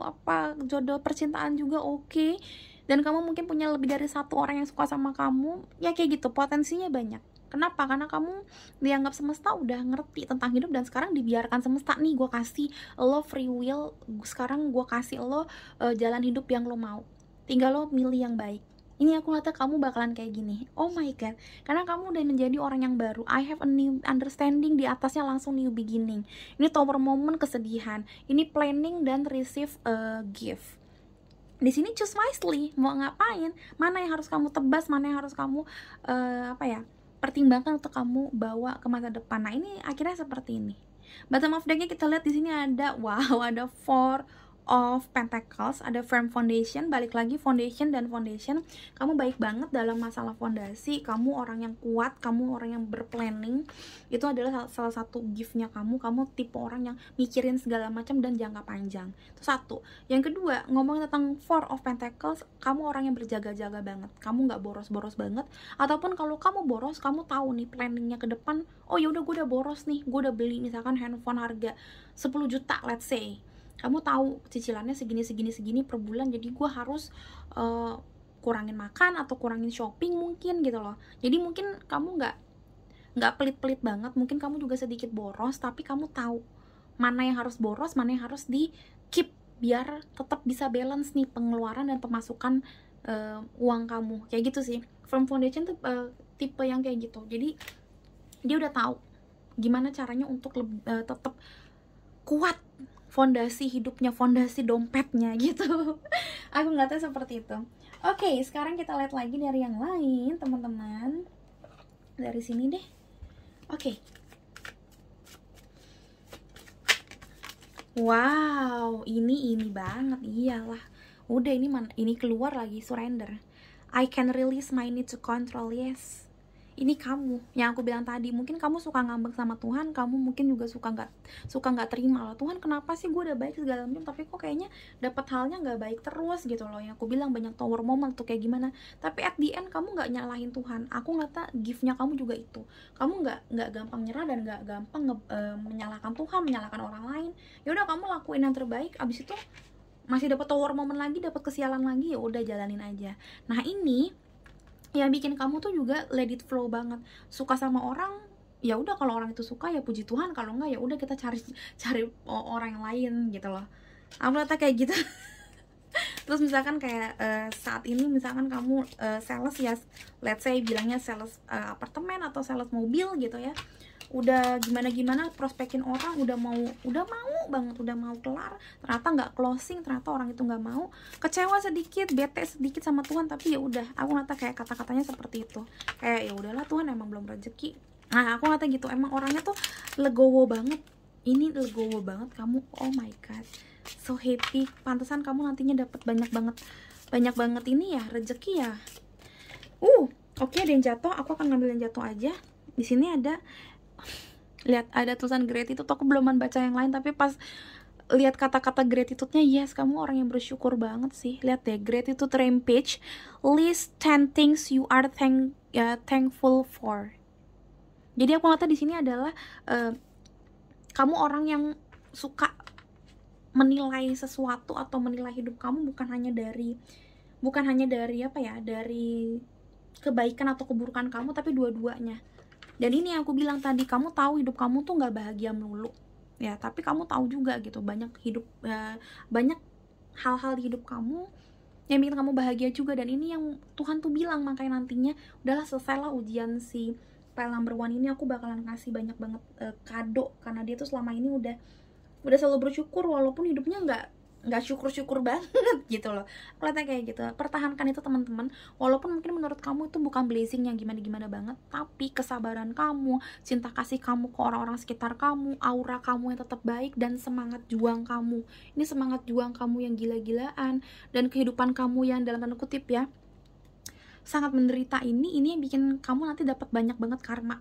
A: jodoh percintaan juga oke. Dan kamu mungkin punya lebih dari satu orang yang suka sama kamu, ya kayak gitu, potensinya banyak. Kenapa? Karena kamu dianggap semesta udah ngerti tentang hidup, dan sekarang dibiarkan semesta nih, gue kasih lo free will, sekarang gue kasih lo jalan hidup yang lo mau, tinggal lo milih yang baik. Ini aku lihatnya kamu bakalan kayak gini. Oh my god, karena kamu udah menjadi orang yang baru. I have a new understanding, di atasnya langsung new beginning. Ini tower moment kesedihan, ini planning dan receive a gift. Di sini choose wisely, mau ngapain, mana yang harus kamu tebas, mana yang harus kamu pertimbangkan untuk kamu bawa ke masa depan. Nah, ini akhirnya seperti ini. Bottom of decknya kita lihat di sini ada, wow, ada Four of Pentacles, ada firm foundation. Balik lagi foundation dan foundation. Kamu baik banget dalam masalah fondasi. Kamu orang yang kuat, kamu orang yang berplanning. Itu adalah salah satu giftnya kamu. Kamu tipe orang yang mikirin segala macam dan jangka panjang. Itu satu. Yang kedua, ngomongin tentang Four of Pentacles, kamu orang yang berjaga-jaga banget. Kamu nggak boros-boros banget. Ataupun kalau kamu boros, kamu tahu nih planningnya ke depan. Oh ya udah, gue udah boros nih, gue udah beli misalkan handphone harga 10 juta, let's say. Kamu tahu cicilannya segini per bulan, jadi gue harus kurangin makan atau kurangin shopping mungkin gitu loh. Jadi mungkin kamu nggak pelit-pelit banget, mungkin kamu juga sedikit boros, tapi kamu tahu mana yang harus boros, mana yang harus di keep biar tetap bisa balance nih pengeluaran dan pemasukan uang kamu, kayak gitu sih. Firm foundation tuh tipe yang kayak gitu. Jadi dia udah tahu gimana caranya untuk tetap kuat fondasi hidupnya, fondasi dompetnya gitu. Aku ngeliatnya seperti itu. Oke, sekarang kita lihat lagi dari yang lain, teman-teman. Dari sini deh. Oke. Wow, ini banget, iyalah. Udah ini keluar lagi, surrender. I can release my need to control, yes. Ini kamu yang aku bilang tadi, mungkin kamu suka ngambek sama Tuhan, kamu mungkin juga suka nggak terima loh, Tuhan kenapa sih gue udah baik segala macam tapi kok kayaknya dapat halnya nggak baik terus gitu loh. Yang aku bilang banyak tower moment tuh kayak gimana, tapi at the end kamu nggak nyalahin Tuhan. Aku ngata giftnya kamu juga itu, kamu nggak gampang nyerah dan nggak gampang menyalahkan Tuhan, menyalahkan orang lain. Ya udah, kamu lakuin yang terbaik, abis itu masih dapat tower moment lagi, dapat kesialan lagi, ya udah jalanin aja. Nah ini yang bikin kamu tuh juga let it flow banget. Suka sama orang, ya udah, kalau orang itu suka ya puji Tuhan, kalau enggak ya udah kita cari orang yang lain gitu loh. Aku rata kayak gitu. Terus misalkan kayak saat ini misalkan kamu sales ya, let's say bilangnya sales apartemen atau sales mobil gitu ya. Udah gimana prospekin orang, udah mau banget, udah mau kelar, ternyata nggak closing, ternyata orang itu nggak mau, kecewa sedikit, bete sedikit sama Tuhan, tapi ya udah, aku ngata kayak kata-katanya seperti itu, kayak ya udahlah Tuhan, emang belum rezeki. Nah aku ngata gitu, emang orangnya tuh legowo banget, ini legowo banget kamu. Oh my god, so happy, pantesan kamu nantinya dapat banyak banget ini ya, rezeki ya. Oke, ada yang jatuh, aku akan ngambil yang jatuh aja. Di sini ada, lihat ada tulisan gratitude, aku belum baca yang lain, tapi pas lihat kata-kata gratitude-nya, yes, kamu orang yang bersyukur banget sih. Lihat deh, gratitude rampage, list 10 things you are thankful for. Jadi aku ngata di sini adalah kamu orang yang suka menilai sesuatu atau menilai hidup kamu bukan hanya dari apa ya, dari kebaikan atau keburukan kamu, tapi dua-duanya. Dan ini yang aku bilang tadi, kamu tahu hidup kamu tuh nggak bahagia melulu ya, tapi kamu tahu juga gitu banyak hal-hal di hidup kamu yang bikin kamu bahagia juga. Dan ini yang Tuhan tuh bilang, makanya nantinya udahlah, selesailah ujian si pile number 1 ini, aku bakalan kasih banyak banget kado, karena dia tuh selama ini udah selalu bersyukur walaupun hidupnya nggak syukur banget gitu loh. Kelihatan kayak gitu. Pertahankan itu teman-teman, walaupun mungkin menurut kamu itu bukan blessing yang gimana banget, tapi kesabaran kamu, cinta kasih kamu ke orang-orang sekitar kamu, aura kamu yang tetap baik, dan semangat juang kamu, ini semangat juang kamu yang gila-gilaan, dan kehidupan kamu yang dalam tanda kutip ya sangat menderita, ini yang bikin kamu nanti dapat banyak banget karma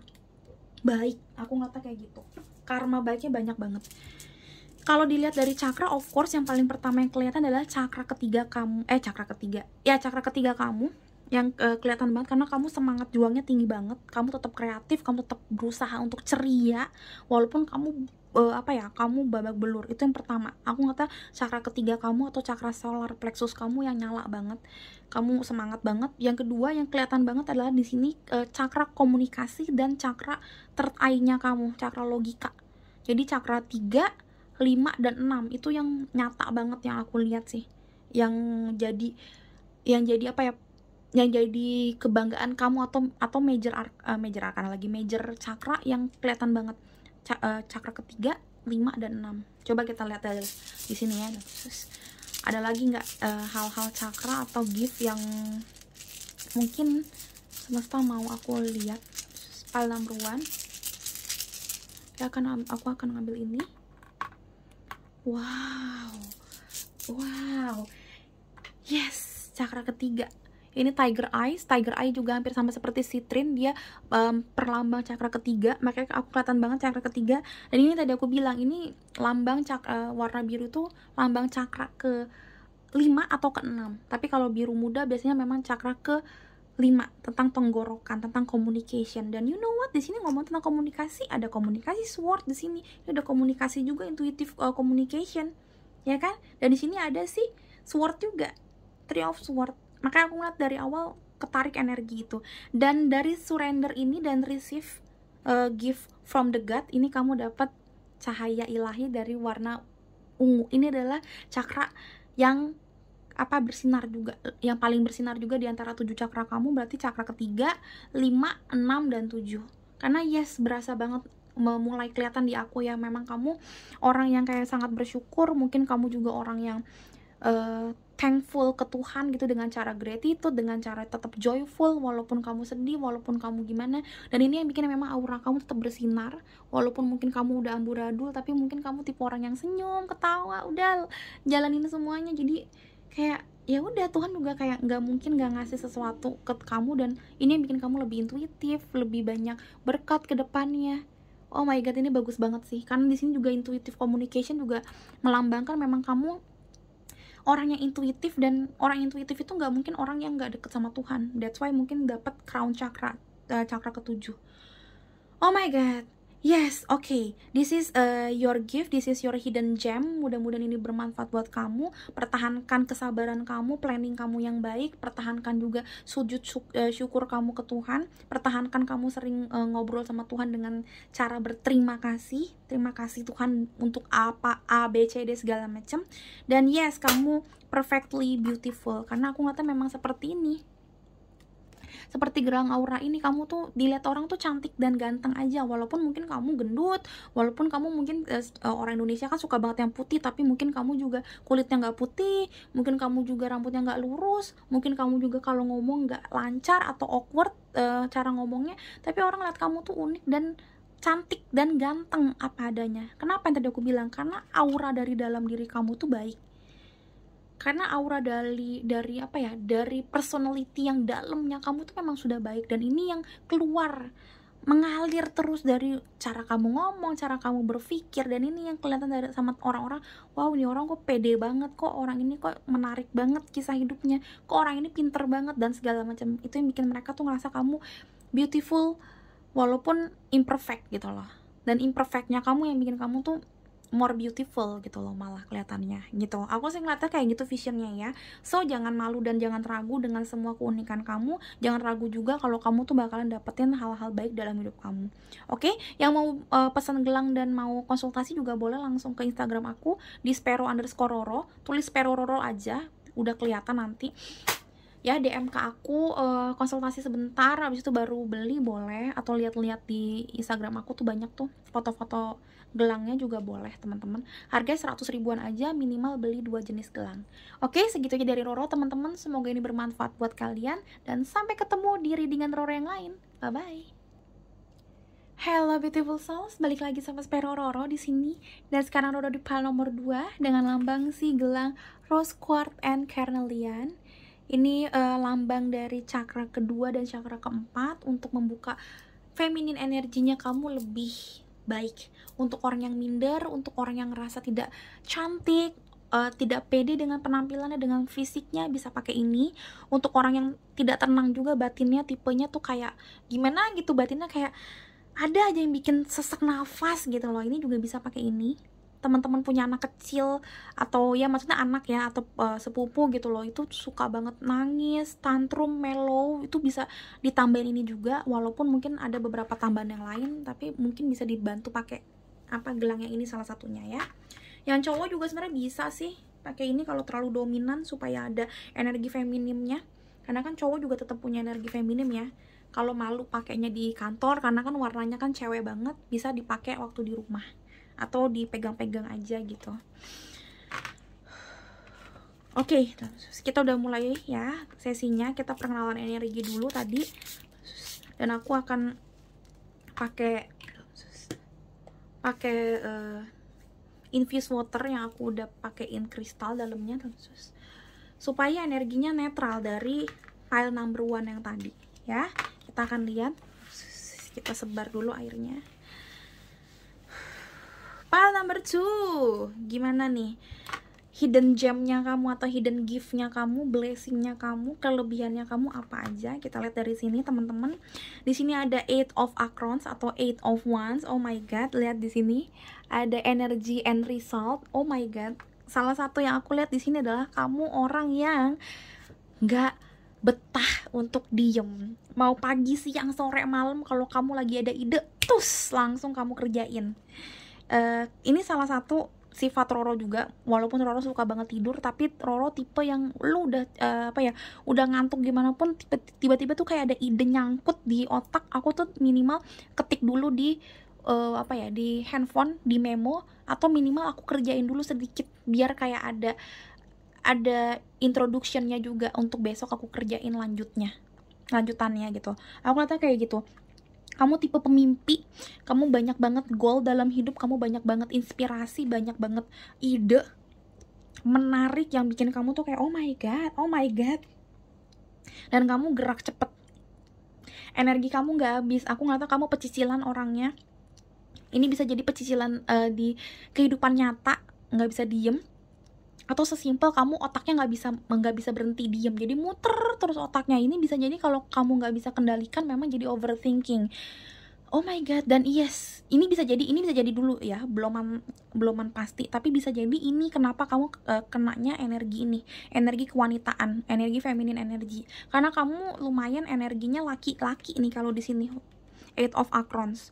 A: baik. Aku ngata kayak gitu, karma baiknya banyak banget. Kalau dilihat dari cakra, of course yang paling pertama yang kelihatan adalah cakra ketiga kamu, cakra ketiga kamu yang kelihatan banget, karena kamu semangat juangnya tinggi banget, kamu tetap kreatif, kamu tetap berusaha untuk ceria walaupun kamu kamu babak belur. Itu yang pertama. Aku ngata cakra ketiga kamu atau cakra solar plexus kamu yang nyala banget, kamu semangat banget. Yang kedua yang kelihatan banget adalah di sini cakra komunikasi dan cakra third eye-nya kamu, cakra logika. Jadi cakra 3, 5, dan 6 itu yang nyata banget yang aku lihat sih, yang jadi kebanggaan kamu atau major cakra yang kelihatan banget, cakra ketiga, 5, dan 6. Coba kita lihat di sini ya. Terus ada lagi nggak hal-hal cakra atau gift yang mungkin semesta mau aku lihat? Pile number 1. Aku akan ngambil ini. Wow, wow, yes, cakra ketiga. Ini Tiger Eye. Tiger Eye juga hampir sama seperti Citrin, dia perlambang cakra ketiga, makanya aku kelihatan banget cakra ketiga. Dan ini tadi aku bilang, ini lambang cakra warna biru tuh lambang cakra ke 5 atau ke 6. Tapi kalau biru muda biasanya memang cakra ke 5, tentang tenggorokan, tentang communication. Dan you know what, di sini ngomong tentang komunikasi, ada komunikasi sword di sini. Ini ada komunikasi juga, intuitive communication, ya kan? Dan di sini ada sih sword juga, Three of Sword. Makanya aku ngeliat dari awal ketarik energi itu. Dan dari surrender ini dan receive gift from the God, ini kamu dapat cahaya ilahi dari warna ungu. Ini adalah cakra yang bersinar juga, yang paling bersinar juga di antara 7 cakra kamu. Berarti cakra ketiga, 5, 6, dan 7. Karena yes, berasa banget mulai kelihatan di aku ya, memang kamu orang yang kayak sangat bersyukur. Mungkin kamu juga orang yang thankful ke Tuhan gitu, dengan cara gratitude, dengan cara tetap joyful walaupun kamu sedih, walaupun kamu gimana. Dan ini yang bikin memang aura kamu tetap bersinar walaupun mungkin kamu udah amburadul, tapi mungkin kamu tipe orang yang senyum, ketawa, udah jalanin semuanya. Jadi kayak ya udah, Tuhan juga kayak nggak mungkin nggak ngasih sesuatu ke kamu. Dan ini yang bikin kamu lebih intuitif, lebih banyak berkat ke depannya. Oh my god, ini bagus banget sih, karena di sini juga intuitive communication juga melambangkan memang kamu orang yang intuitif. Dan orang intuitif itu nggak mungkin orang yang nggak deket sama Tuhan. That's why mungkin dapat crown chakra, cakra ke-7. Oh my god, yes, okay. This is your gift, this is your hidden gem. Mudah-mudahan ini bermanfaat buat kamu. Pertahankan kesabaran kamu, planning kamu yang baik. Pertahankan juga sujud syukur kamu ke Tuhan. Pertahankan kamu sering ngobrol sama Tuhan dengan cara berterima kasih. Terima kasih Tuhan untuk apa, A, B, C, D, segala macam. Dan yes, kamu perfectly beautiful. Karena aku ngeliatnya memang seperti ini. Seperti gelang aura ini, kamu tuh dilihat orang tuh cantik dan ganteng aja. Walaupun mungkin kamu gendut, walaupun kamu mungkin orang Indonesia kan suka banget yang putih, tapi mungkin kamu juga kulitnya nggak putih, mungkin kamu juga rambutnya nggak lurus, mungkin kamu juga kalau ngomong nggak lancar atau awkward cara ngomongnya. Tapi orang lihat kamu tuh unik dan cantik dan ganteng apa adanya. Kenapa yang tadi aku bilang? Karena aura dari dalam diri kamu tuh baik. Karena aura dari apa ya, dari personality yang dalamnya kamu tuh memang sudah baik. Dan ini yang keluar, mengalir terus dari cara kamu ngomong, cara kamu berpikir. Dan ini yang kelihatan dari sama orang-orang, wow, ini orang kok pede banget, kok orang ini kok menarik banget kisah hidupnya, kok orang ini pinter banget, dan segala macam. Itu yang bikin mereka tuh ngerasa kamu beautiful walaupun imperfect gitu loh. Dan imperfectnya kamu yang bikin kamu tuh more beautiful gitu loh, malah kelihatannya gitu. Aku sih ngeliatnya kayak gitu visionnya ya. So jangan malu dan jangan ragu dengan semua keunikan kamu. Jangan ragu juga kalau kamu tuh bakalan dapetin hal-hal baik dalam hidup kamu. Oke, yang mau pesan gelang dan mau konsultasi juga boleh langsung ke Instagram aku di @spero_roro. Tulis Spero_roro aja, udah kelihatan nanti ya. DM ke aku, konsultasi sebentar, habis itu baru beli boleh. Atau lihat-lihat di Instagram aku tuh banyak tuh foto-foto gelangnya juga boleh teman-teman. Harganya 100 ribuan aja, minimal beli 2 jenis gelang. Oke, segitu aja dari Roro teman-teman. Semoga ini bermanfaat buat kalian, dan sampai ketemu di readingan Roro yang lain. Bye bye. Hello beautiful souls, balik lagi sama Spero Roro di sini. Dan sekarang Roro di pile nomor 2 dengan lambang si gelang Rose Quartz and Carnelian. Ini lambang dari cakra kedua dan cakra keempat untuk membuka feminin energinya kamu lebih baik. Untuk orang yang minder, untuk orang yang ngerasa tidak cantik, tidak pede dengan penampilannya, dengan fisiknya, bisa pakai ini. Untuk orang yang tidak tenang juga batinnya, tipenya tuh kayak gimana gitu, batinnya kayak ada aja yang bikin sesak nafas gitu loh, ini juga bisa pakai ini. Teman-teman punya anak kecil, atau ya maksudnya anak ya, atau sepupu gitu loh, itu suka banget nangis, tantrum, mellow, itu bisa ditambahin ini juga. Walaupun mungkin ada beberapa tambahan yang lain, tapi mungkin bisa dibantu pakai gelang yang ini salah satunya ya. Yang cowok juga sebenarnya bisa sih pakai ini kalau terlalu dominan, supaya ada energi feminimnya. Karena kan cowok juga tetap punya energi feminim ya. Kalau malu pakainya di kantor, karena kan warnanya kan cewek banget, bisa dipakai waktu di rumah atau dipegang-pegang aja gitu. Oke, kita udah mulai ya sesinya. Kita perkenalan energi dulu tadi. Dan aku akan pakai pakai infused water yang aku udah pakein kristal dalamnya terus, supaya energinya netral dari pile number 1 yang tadi ya. Kita akan lihat, kita sebar dulu airnya. Pile number 2, gimana nih hidden gemnya kamu atau hidden giftnya kamu, blessingnya kamu, kelebihannya kamu apa aja? Kita lihat dari sini teman-teman. Di sini ada 8 of Acrons atau 8 of Wands. Oh my god, lihat di sini ada energy and result. Oh my god, salah satu yang aku lihat di sini adalah kamu orang yang nggak betah untuk diem. Mau pagi, siang, sore, malam, kalau kamu lagi ada ide, terus langsung kamu kerjain. Ini salah satu sifat Roro juga, walaupun Roro suka banget tidur, tapi Roro tipe yang lu udah udah ngantuk gimana pun tiba-tiba tuh kayak ada ide nyangkut di otak, aku tuh minimal ketik dulu di di handphone, di memo, atau minimal aku kerjain dulu sedikit biar kayak ada introductionnya juga untuk besok aku kerjain lanjutannya gitu. Aku kata kayak gitu. Kamu tipe pemimpi, kamu banyak banget goal dalam hidup, kamu banyak banget inspirasi, banyak banget ide menarik yang bikin kamu tuh kayak oh my god, dan kamu gerak cepet, energi kamu nggak habis. Aku nggak tahu kamu pecicilan orangnya, ini bisa jadi pecicilan di kehidupan nyata, nggak bisa diem, atau sesimpel kamu otaknya nggak bisa berhenti diem, jadi muter terus otaknya. Ini bisa jadi kalau kamu nggak bisa kendalikan, memang jadi overthinking. Oh my god. Dan yes, ini bisa jadi dulu ya, beloman pasti, tapi bisa jadi ini kenapa kamu kenanya energi ini, energi kewanitaan, energi feminin energi, karena kamu lumayan energinya laki-laki nih kalau di sini 8 of Acrons.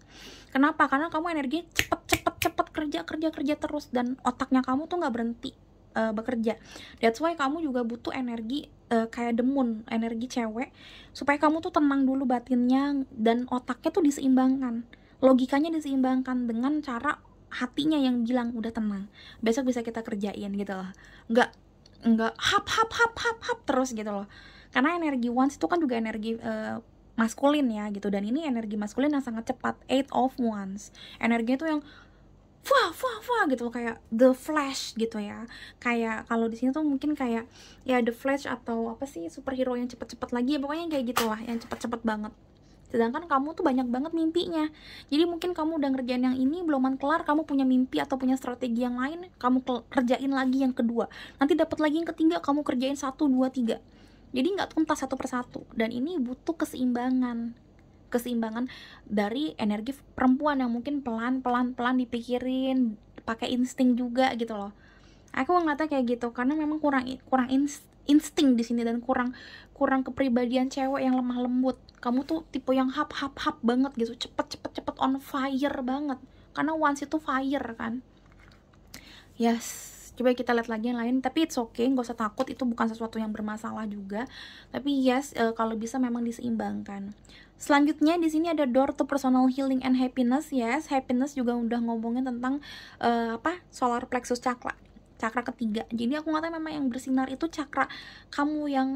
A: Kenapa? Karena kamu energi cepet kerja terus, dan otaknya kamu tuh nggak berhenti bekerja. That's why kamu juga butuh energi kayak demun, energi cewek, supaya kamu tuh tenang dulu batinnya dan otaknya tuh diseimbangkan, logikanya diseimbangkan dengan cara hatinya yang bilang udah tenang, besok bisa kita kerjain gitu loh. Nggak hap terus gitu loh. Karena energi Wands itu kan juga energi maskulin ya gitu, dan ini energi maskulin yang sangat cepat. 8 of Wands energinya tuh yang wah gitu, kayak The Flash gitu ya. Kayak kalau di sini tuh mungkin kayak ya The Flash atau apa sih, superhero yang cepet-cepet lagi, pokoknya kayak gitulah, yang cepet-cepet banget. Sedangkan kamu tuh banyak banget mimpinya. Jadi mungkin kamu udah ngerjain yang ini belum kelar, kamu punya mimpi atau punya strategi yang lain, kamu kerjain lagi yang kedua, nanti dapat lagi yang ketiga, kamu kerjain 1, 2, 3. Jadi nggak tuntas satu persatu, dan ini butuh keseimbangan dari energi perempuan yang mungkin pelan dipikirin, pakai insting juga gitu loh. Aku ngeliatnya kayak gitu, karena memang kurang insting di sini, dan kurang kepribadian cewek yang lemah lembut. Kamu tuh tipe yang hap banget gitu, cepet on fire banget, karena once itu fire kan. Yes, coba kita lihat lagi yang lain, tapi it's okay, nggak usah takut, itu bukan sesuatu yang bermasalah juga. Tapi yes, kalau bisa memang diseimbangkan. Selanjutnya di sini ada door to personal healing and happiness. Yes, happiness juga udah ngomongin tentang solar plexus chakra ketiga. Jadi aku ngatakan memang yang bersinar itu chakra kamu yang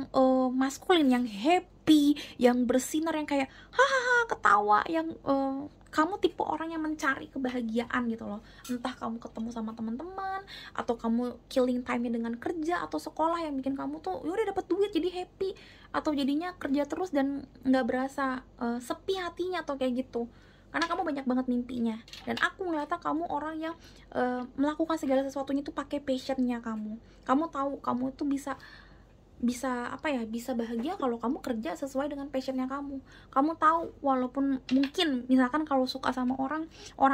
A: maskulin, yang happy, yang bersinar, yang kayak hahaha ketawa, yang kamu tipe orang yang mencari kebahagiaan gitu loh. Entah kamu ketemu sama teman-teman, atau kamu killing time-nya dengan kerja atau sekolah yang bikin kamu tuh yaudah dapat duit jadi happy, atau jadinya kerja terus dan nggak berasa sepi hatinya atau kayak gitu, karena kamu banyak banget mimpinya. Dan aku ngeliatnya kamu orang yang melakukan segala sesuatunya itu pakai passionnya kamu. Kamu tahu kamu tuh bisa bahagia kalau kamu kerja sesuai dengan passionnya kamu. Kamu tahu, walaupun mungkin misalkan kalau suka sama orang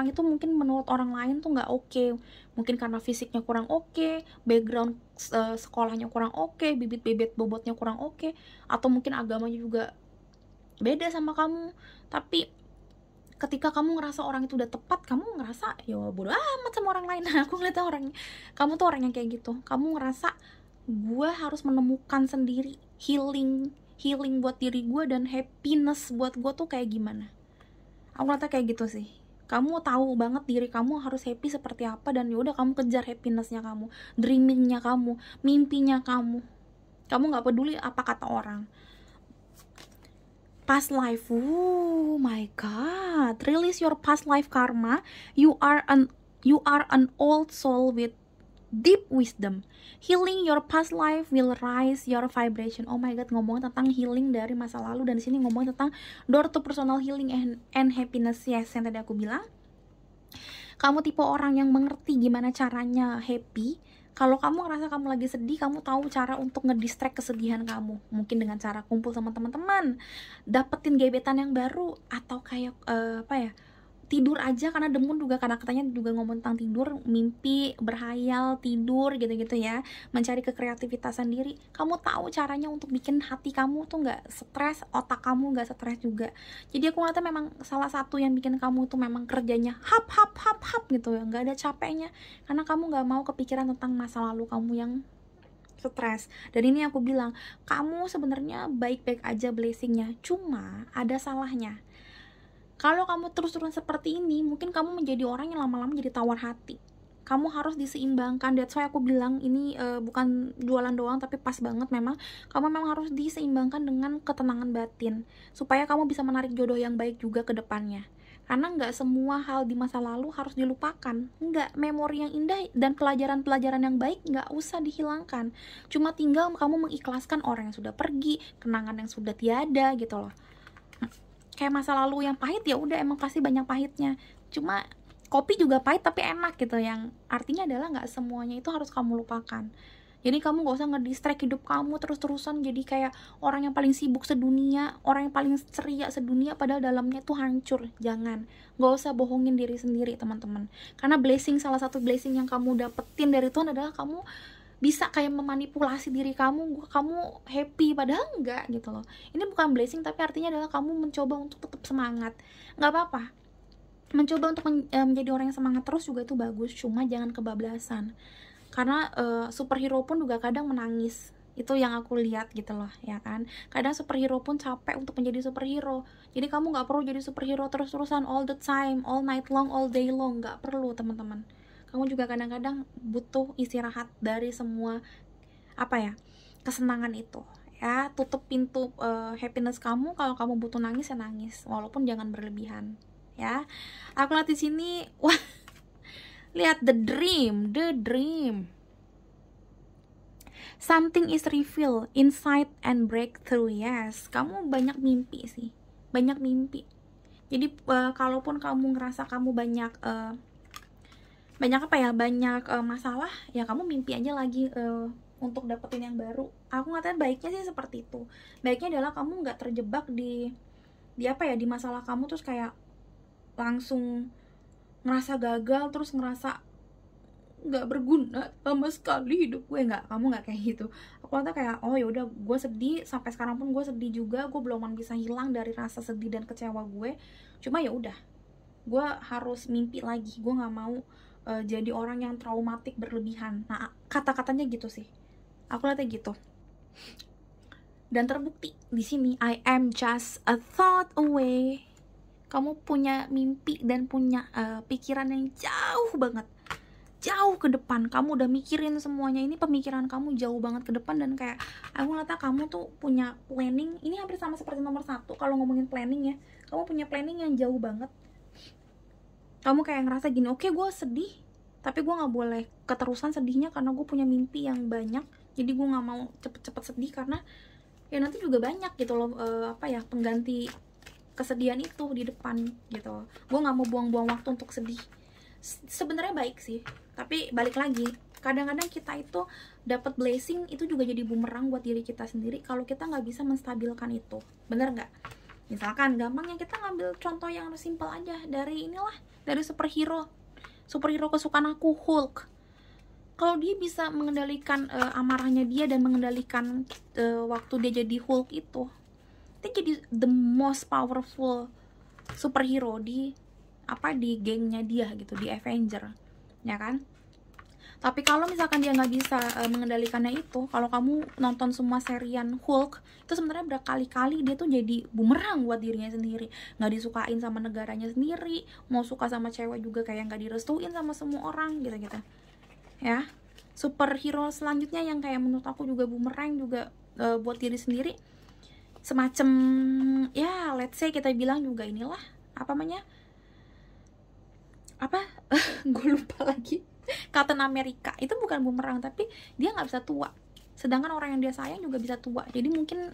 A: itu mungkin menurut orang lain tuh nggak oke, mungkin karena fisiknya kurang oke, background sekolahnya kurang oke, bibit bobotnya kurang oke, atau mungkin agamanya juga beda sama kamu. Tapi ketika kamu ngerasa orang itu udah tepat, kamu ngerasa ya bodo amat sama orang lain. Aku ngeliat kamu tuh orang yang kayak gitu. Kamu ngerasa gue harus menemukan sendiri healing buat diri gue, dan happiness buat gue tuh kayak gimana. Aku ngeliatnya kayak gitu sih. Kamu tahu banget diri kamu harus happy seperti apa, dan yaudah kamu kejar happinessnya kamu, dreamingnya kamu, mimpinya kamu. Kamu nggak peduli apa kata orang. Past life, oh my god, release your past life karma. You are an old soul with deep wisdom. Healing your past life will rise your vibration. Oh my god, ngomong tentang healing dari masa lalu, dan di sini ngomong tentang door to personal healing and happiness. Yes, yang tadi aku bilang, kamu tipe orang yang mengerti gimana caranya happy. Kalau kamu ngerasa kamu lagi sedih, kamu tahu cara untuk ngedistract kesedihan kamu. Mungkin dengan cara kumpul sama teman-teman, dapetin gebetan yang baru, atau kayak tidur aja, karena Demun juga kadang-kadangnya juga ngomong tentang tidur, mimpi, berhayal, tidur gitu-gitu ya, mencari kekreativitasan diri. Kamu tahu caranya untuk bikin hati kamu tuh nggak stres, otak kamu nggak stres juga. Jadi aku ngeliatnya memang salah satu yang bikin kamu tuh memang kerjanya hap gitu ya, nggak ada capeknya, karena kamu nggak mau kepikiran tentang masa lalu kamu yang stres. Dan ini aku bilang, kamu sebenarnya baik-baik aja blessingnya, cuma ada salahnya. Kalau kamu terus-terusan seperti ini, mungkin kamu menjadi orang yang lama-lama jadi tawar hati. Kamu harus diseimbangkan. That's why aku bilang ini bukan jualan doang, tapi pas banget memang. Kamu memang harus diseimbangkan dengan ketenangan batin, supaya kamu bisa menarik jodoh yang baik juga ke depannya. Karena nggak semua hal di masa lalu harus dilupakan. Nggak, memori yang indah dan pelajaran-pelajaran yang baik nggak usah dihilangkan. Cuma tinggal kamu mengikhlaskan orang yang sudah pergi, kenangan yang sudah tiada gitu loh. Kayak masa lalu yang pahit, ya udah, emang pasti banyak pahitnya. Cuma kopi juga pahit tapi enak gitu, yang artinya adalah nggak semuanya itu harus kamu lupakan. Jadi kamu gak usah ngedistract hidup kamu terus-terusan jadi kayak orang yang paling sibuk sedunia, orang yang paling ceria sedunia, padahal dalamnya tuh hancur. Jangan, gak usah bohongin diri sendiri teman-teman. Karena salah satu blessing yang kamu dapetin dari Tuhan adalah kamu bisa kayak memanipulasi diri kamu happy, padahal enggak gitu loh. Ini bukan blessing, tapi artinya adalah kamu mencoba untuk tetap semangat. Nggak apa-apa, mencoba untuk menjadi orang yang semangat terus juga itu bagus, cuma jangan kebablasan. Karena superhero pun juga kadang menangis, itu yang aku lihat gitu loh, ya kan. Kadang superhero pun capek untuk menjadi superhero. Jadi kamu nggak perlu jadi superhero terus-terusan all the time, all night long, all day long. Nggak perlu teman-teman. Kamu juga kadang-kadang butuh istirahat dari semua kesenangan itu ya. Tutup pintu happiness kamu. Kalau kamu butuh nangis ya nangis, walaupun jangan berlebihan ya. Aku lihat di sini, wah, lihat the dream, something is revealed, insight and breakthrough. Yes, kamu banyak mimpi sih, banyak mimpi. Jadi kalaupun kamu ngerasa kamu banyak masalah, ya kamu mimpi aja lagi untuk dapetin yang baru. Aku ngatain baiknya sih seperti itu. Baiknya adalah kamu nggak terjebak di masalah kamu terus kayak langsung ngerasa gagal, terus ngerasa nggak berguna sama sekali hidup gue. Kamu nggak kayak gitu. Aku ngatain kayak, oh yaudah, gue sedih, sampai sekarang pun gue sedih juga, gue belum bisa hilang dari rasa sedih dan kecewa gue. Cuma ya udah, gue harus mimpi lagi. Gue nggak mau jadi orang yang traumatik berlebihan. Nah, kata-katanya gitu sih. Aku lihatnya gitu. Dan terbukti di sini, I am just a thought away. Kamu punya mimpi dan punya pikiran yang jauh banget, jauh ke depan. Kamu udah mikirin semuanya. Ini pemikiran kamu jauh banget ke depan, dan kayak aku ngeliatnya kamu tuh punya planning. Ini hampir sama seperti nomor 1 kalau ngomongin planning ya. Kamu punya planning yang jauh banget. Kamu kayak ngerasa gini, oke, gue sedih, tapi gue gak boleh keterusan sedihnya karena gue punya mimpi yang banyak. Jadi gue gak mau cepet-cepet sedih, karena ya nanti juga banyak gitu loh pengganti kesedihan itu di depan gitu. Gue gak mau buang-buang waktu untuk sedih. Sebenarnya baik sih, tapi balik lagi, kadang-kadang kita itu dapat blessing itu juga jadi bumerang buat diri kita sendiri kalau kita nggak bisa menstabilkan itu. Bener nggak? Misalkan gampangnya kita ngambil contoh yang simpel aja dari superhero kesukaan aku, Hulk. Kalau dia bisa mengendalikan amarahnya dia dan mengendalikan waktu dia jadi Hulk itu, dia jadi the most powerful superhero di gengnya dia gitu, di Avenger, ya kan? Tapi kalau misalkan dia nggak bisa mengendalikannya itu, kalau kamu nonton semua serian Hulk, itu sebenarnya berkali-kali dia tuh jadi bumerang buat dirinya sendiri. Nggak disukain sama negaranya sendiri, mau suka sama cewek juga kayak nggak direstuin sama semua orang gitu-gitu. Ya, superhero selanjutnya yang kayak menurut aku juga bumerang juga buat diri sendiri, semacam, ya let's say kita bilang juga inilah apa namanya, apa gue lupa lagi, Captain America itu bukan bumerang, tapi dia nggak bisa tua, sedangkan orang yang dia sayang juga bisa tua. Jadi mungkin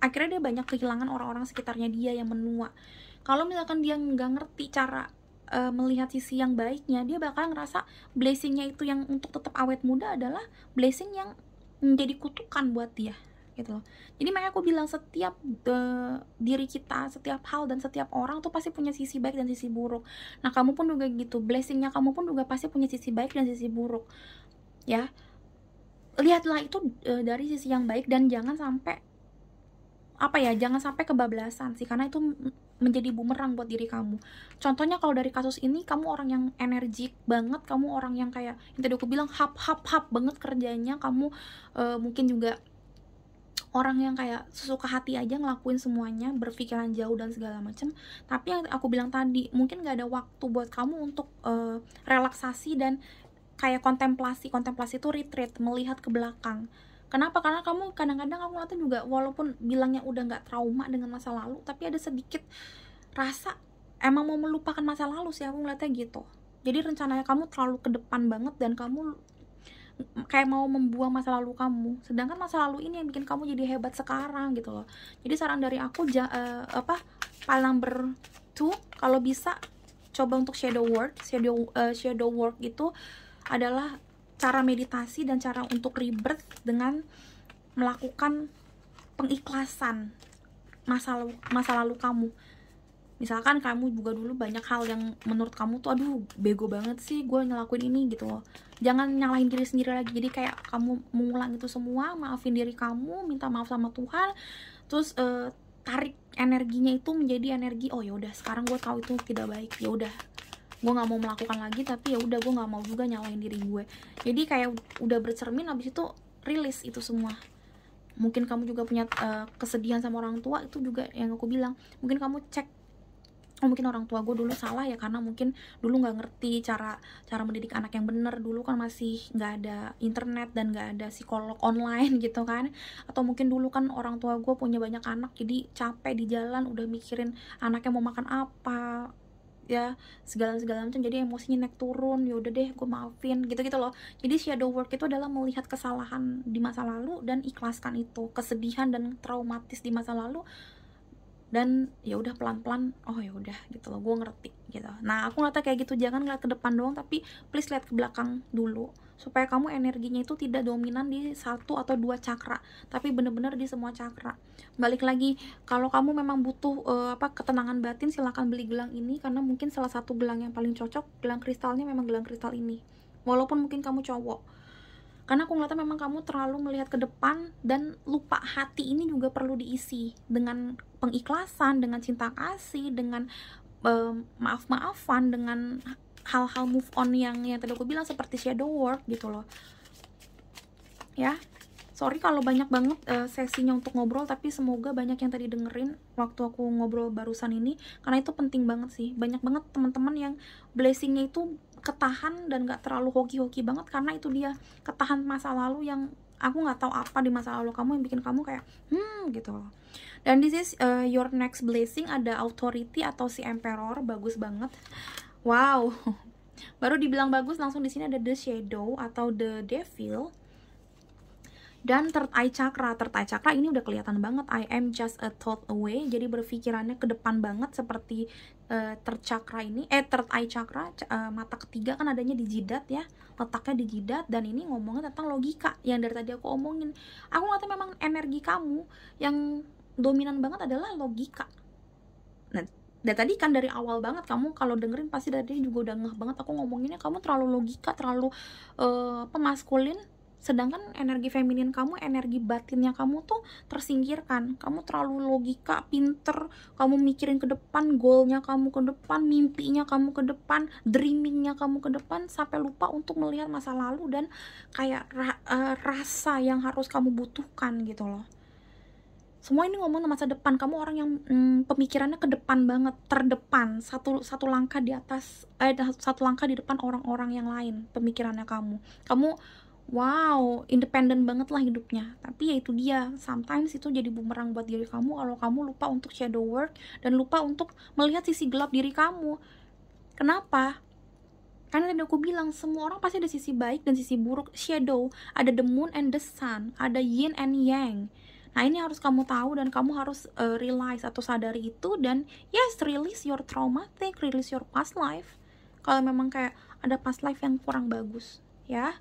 A: akhirnya dia banyak kehilangan orang-orang sekitarnya dia yang menua. Kalau misalkan dia nggak ngerti cara melihat sisi yang baiknya, dia bakal ngerasa blessingnya itu yang untuk tetap awet muda adalah blessing yang menjadi kutukan buat dia gitu loh. Jadi makanya aku bilang setiap diri kita, setiap hal dan setiap orang tuh pasti punya sisi baik dan sisi buruk. Nah kamu pun juga gitu, blessingnya kamu pun juga pasti punya sisi baik dan sisi buruk ya. Lihatlah itu dari sisi yang baik dan jangan sampai apa ya, jangan sampai kebablasan sih, karena itu menjadi bumerang buat diri kamu. Contohnya kalau dari kasus ini, kamu orang yang energik banget, kamu orang yang kayak yang tadi aku bilang hap banget kerjanya, kamu mungkin juga orang yang kayak sesuka hati aja ngelakuin semuanya, berpikiran jauh dan segala macam. Tapi yang aku bilang tadi, mungkin gak ada waktu buat kamu untuk relaksasi dan kayak kontemplasi itu retreat, melihat ke belakang. Kenapa? Karena kamu kadang-kadang aku ngeliatnya juga, walaupun bilangnya udah gak trauma dengan masa lalu, tapi ada sedikit rasa emang mau melupakan masa lalu sih, aku ngeliatnya gitu. Jadi rencananya kamu terlalu ke depan banget dan kamu kayak mau membuang masa lalu kamu, sedangkan masa lalu ini yang bikin kamu jadi hebat sekarang gitu loh. Jadi saran dari aku, file number 2, kalau bisa coba untuk shadow work. Shadow work itu adalah cara meditasi dan cara untuk rebirth dengan melakukan pengikhlasan masa lalu kamu. Misalkan kamu juga dulu banyak hal yang menurut kamu tuh aduh bego banget sih gue ngelakuin ini gitu loh. Jangan nyalahin diri sendiri lagi. Jadi kayak kamu mengulang itu semua, maafin diri kamu, minta maaf sama Tuhan, terus tarik energinya itu menjadi energi, oh ya udah sekarang gue tahu itu tidak baik, ya udah gue nggak mau melakukan lagi, tapi ya udah gue nggak mau juga nyalahin diri gue. Jadi kayak udah bercermin, habis itu rilis itu semua. Mungkin kamu juga punya kesedihan sama orang tua, itu juga yang aku bilang, mungkin kamu cek, oh mungkin orang tua gue dulu salah ya, karena mungkin dulu nggak ngerti cara mendidik anak yang bener, dulu kan masih nggak ada internet dan nggak ada psikolog online gitu kan. Atau mungkin dulu kan orang tua gue punya banyak anak, jadi capek di jalan udah mikirin anaknya mau makan apa ya, segala macam, jadi emosinya naik turun, ya udah deh gue maafin gitu loh. Jadi shadow work itu adalah melihat kesalahan di masa lalu dan ikhlaskan itu, kesedihan dan traumatis di masa lalu, dan ya udah pelan-pelan, oh ya udah gitu loh, gue ngerti gitu. Nah aku ngeliatnya kayak gitu, jangan ngeliat ke depan doang, tapi please lihat ke belakang dulu, supaya kamu energinya itu tidak dominan di 1 atau 2 cakra, tapi bener-bener di semua cakra. Balik lagi, kalau kamu memang butuh ketenangan batin, silahkan beli gelang ini, karena mungkin salah satu gelang yang paling cocok, gelang kristalnya memang gelang kristal ini, walaupun mungkin kamu cowok. Karena aku ngeliatnya memang kamu terlalu melihat ke depan, dan lupa hati ini juga perlu diisi dengan pengikhlasan, dengan cinta kasih, dengan maaf-maafan, dengan hal-hal move on yang tadi aku bilang seperti shadow work gitu loh ya. Sorry kalau banyak banget sesinya untuk ngobrol, tapi semoga banyak yang tadi dengerin waktu aku ngobrol barusan ini, karena itu penting banget sih. Banyak banget teman-teman yang blessingnya itu ketahan dan gak terlalu hoki-hoki banget, karena itu dia ketahan masa lalu yang aku gak tahu apa di masa lalu kamu yang bikin kamu kayak gitu loh. Dan this is your next blessing, ada authority atau si emperor, bagus banget. Wow, baru dibilang bagus langsung di sini ada the shadow atau the devil. Dan third eye chakra ini udah kelihatan banget, I am just a thought away. Jadi berpikirannya ke depan banget, seperti third eye chakra, mata ketiga kan adanya di jidat ya, letaknya di jidat. Dan ini ngomongin tentang logika yang dari tadi aku omongin. Aku ngeliatnya memang energi kamu yang dominan banget adalah logika. Nah, dari tadi kan dari awal banget kamu kalau dengerin pasti dari juga udah ngeh banget aku ngomonginnya, kamu terlalu logika, terlalu maskulin, sedangkan energi feminin kamu, energi batinnya kamu tuh tersingkirkan. Kamu terlalu logika, pinter, kamu mikirin ke depan, goalnya kamu ke depan, mimpinya kamu ke depan, dreamingnya kamu ke depan, sampai lupa untuk melihat masa lalu dan kayak rasa yang harus kamu butuhkan gitu loh. Semua ini ngomong masa depan. Kamu orang yang pemikirannya ke depan banget, terdepan, satu langkah di atas, satu langkah di depan orang-orang yang lain. Pemikirannya kamu wow, independen banget lah hidupnya. Tapi ya itu dia, sometimes itu jadi bumerang buat diri kamu kalau kamu lupa untuk shadow work dan lupa untuk melihat sisi gelap diri kamu. Kenapa? Karena tadi aku bilang, semua orang pasti ada sisi baik dan sisi buruk. Shadow, ada the moon and the sun, ada yin and yang. Nah, ini harus kamu tahu dan kamu harus realize atau sadari itu. Dan yes, release your traumatic, release your past life. Kalau memang kayak ada past life yang kurang bagus, ya,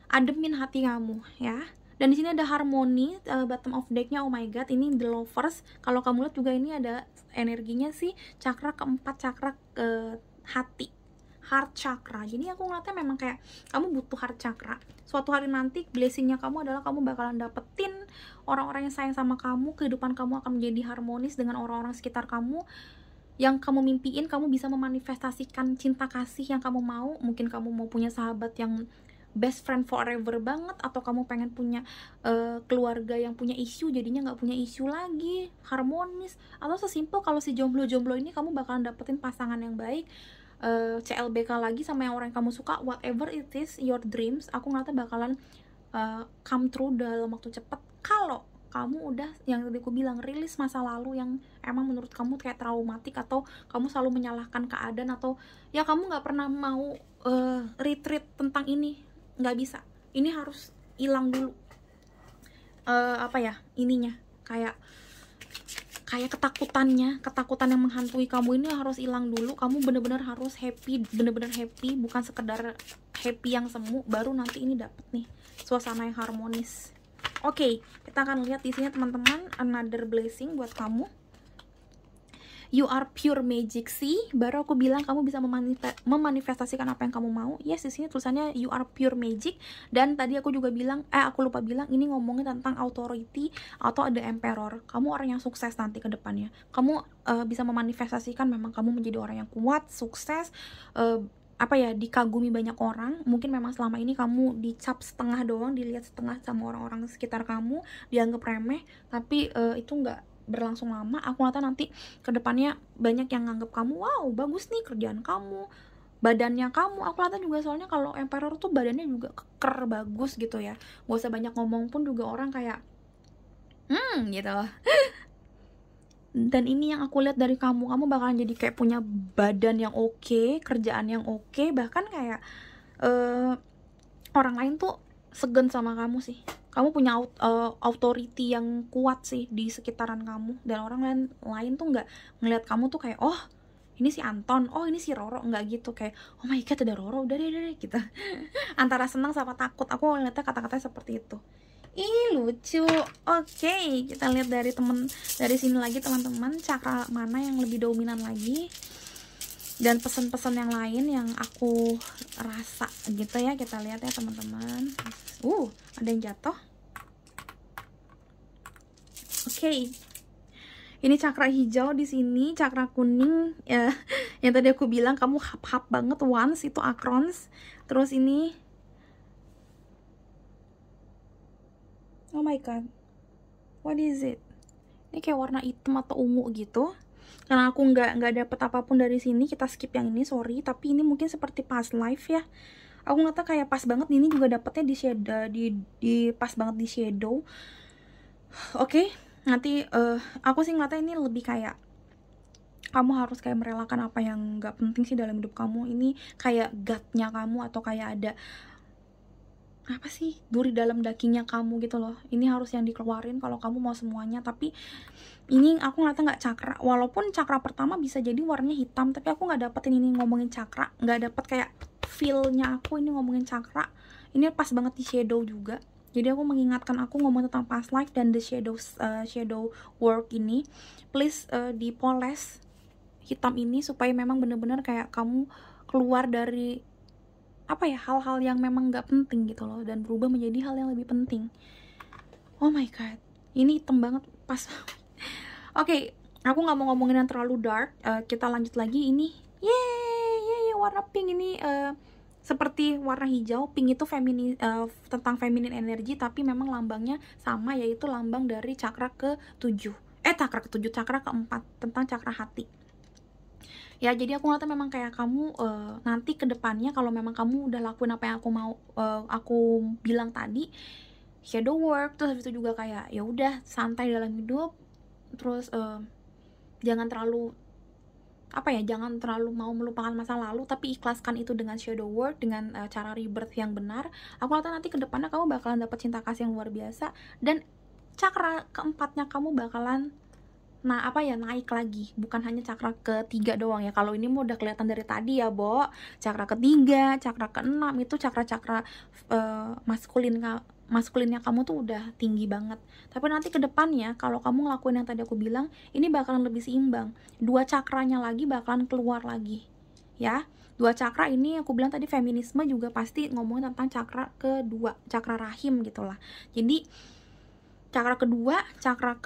A: ademin hati kamu, ya. Dan di sini ada harmoni, bottom of decknya, oh my god, ini the lovers. Kalau kamu lihat juga ini ada energinya sih, cakra keempat, cakra hati, heart chakra. Jadi aku ngeliatnya memang kayak kamu butuh heart chakra. Suatu hari nanti blessingnya kamu adalah kamu bakalan dapetin orang-orang yang sayang sama kamu. Kehidupan kamu akan menjadi harmonis dengan orang-orang sekitar kamu. Yang kamu mimpiin, kamu bisa memanifestasikan cinta kasih yang kamu mau. Mungkin kamu mau punya sahabat yang best friend forever banget, atau kamu pengen punya keluarga yang punya isu, jadinya nggak punya isu lagi, harmonis. Atau sesimpel kalau si jomblo-jomblo ini kamu bakalan dapetin pasangan yang baik, CLBK lagi sama yang orang yang kamu suka. Whatever it is, your dreams, aku ngeliatnya bakalan come true dalam waktu cepat. Kalau kamu udah, yang tadi aku bilang, rilis masa lalu yang emang menurut kamu kayak traumatik, atau kamu selalu menyalahkan keadaan, atau ya kamu nggak pernah mau retreat tentang ini. Nggak bisa, ini harus hilang dulu. Apa ya ininya, kayak ketakutan yang menghantui kamu ini harus hilang dulu. Kamu bener-bener harus happy, bener-bener happy, bukan sekedar happy yang semu. Baru nanti ini dapet nih suasana yang harmonis. Oke, kita akan lihat di sini teman-teman, another blessing buat kamu. You are pure magic sih. Baru aku bilang kamu bisa memanifestasikan apa yang kamu mau. Yes, di sini tulisannya you are pure magic. Dan tadi aku juga bilang, aku lupa bilang, ini ngomongin tentang authority atau the emperor. Kamu orang yang sukses nanti ke depannya. Kamu bisa memanifestasikan memang kamu menjadi orang yang kuat, sukses, dikagumi banyak orang. Mungkin memang selama ini kamu dicap setengah doang, dilihat setengah sama orang-orang sekitar kamu, dianggap remeh. Tapi itu nggak berlangsung lama. Aku ngeliatnya nanti kedepannya banyak yang nganggep kamu, wow bagus nih kerjaan kamu, badannya kamu. Aku ngeliatnya juga soalnya kalau emperor tuh badannya juga keker, bagus gitu ya, gak usah banyak ngomong pun juga orang kayak gitu. Dan ini yang aku lihat dari kamu bakalan jadi kayak punya badan yang oke, kerjaan yang oke, bahkan kayak orang lain tuh segen sama kamu sih. Kamu punya authority yang kuat sih di sekitaran kamu, dan orang lain tuh nggak ngelihat kamu tuh kayak, oh ini si Anton, oh ini si Roro, nggak gitu, kayak oh my god ada Roro, udah deh gitu. Antara senang sama takut, aku ngeliatnya kata-katanya seperti itu. Ih lucu. Oke, kita lihat dari sini lagi teman-teman, cakra mana yang lebih dominan lagi, dan pesan-pesan yang lain yang aku rasa gitu ya. Kita lihat ya teman-teman. Ada yang jatuh. Oke. Ini cakra hijau, di sini cakra kuning. Yang tadi aku bilang kamu hap-hap banget, once itu Acrons. Terus ini, oh my god, what is it? Ini kayak warna hitam atau ungu gitu. Karena aku nggak dapet apapun dari sini, kita skip yang ini, sorry. Tapi ini mungkin seperti past life ya. Aku ngeliatnya kayak pas banget, ini juga dapetnya di shadow, di pas banget di shadow. Oke, nanti aku sih ngeliatnya ini lebih kayak kamu harus kayak merelakan apa yang nggak penting sih dalam hidup kamu. Ini kayak gutnya kamu, atau kayak ada apa sih, duri dalam dagingnya kamu gitu loh. Ini harus yang dikeluarin kalau kamu mau semuanya. Tapi ini aku ngeliatnya nggak cakra, walaupun cakra pertama bisa jadi warnanya hitam, tapi aku nggak dapetin ini ngomongin cakra, nggak dapet kayak feel-nya aku ini ngomongin cakra. Ini pas banget di shadow juga, jadi aku mengingatkan aku ngomong tentang past life dan the shadow work ini. Please dipoles hitam ini supaya memang bener-bener kayak kamu keluar dari hal-hal yang memang nggak penting gitu loh, dan berubah menjadi hal yang lebih penting. Oh my god, ini hitam banget pas. Oke, aku nggak mau ngomongin yang terlalu dark. Kita lanjut lagi. Ini yeay, warna pink ini seperti warna hijau. Pink itu tentang feminine energy, tapi memang lambangnya sama, yaitu lambang dari cakra ke-7, cakra ke-7, cakra ke-4, tentang cakra hati. Ya, jadi aku ngeliatnya memang kayak kamu nanti ke depannya kalau memang kamu udah lakuin apa yang aku mau aku bilang tadi, shadow work, terus habis itu juga kayak ya udah santai dalam hidup, terus jangan terlalu jangan terlalu mau melupakan masa lalu, tapi ikhlaskan itu dengan shadow work, dengan cara rebirth yang benar. Aku rasa nanti ke depannya kamu bakalan dapat cinta kasih yang luar biasa, dan cakra keempatnya kamu bakalan naik lagi, bukan hanya cakra ketiga doang ya. Kalau ini udah kelihatan dari tadi ya, Bo. Cakra ketiga, cakra keenam itu cakra-cakra maskulinnya kamu tuh udah tinggi banget. Tapi nanti ke depannya kalau kamu ngelakuin yang tadi aku bilang, ini bakalan lebih seimbang. Dua cakranya lagi bakalan keluar lagi. Ya. Dua cakra ini aku bilang tadi, feminisme juga pasti ngomongin tentang cakra kedua, cakra rahim gitulah. Jadi cakra kedua, cakra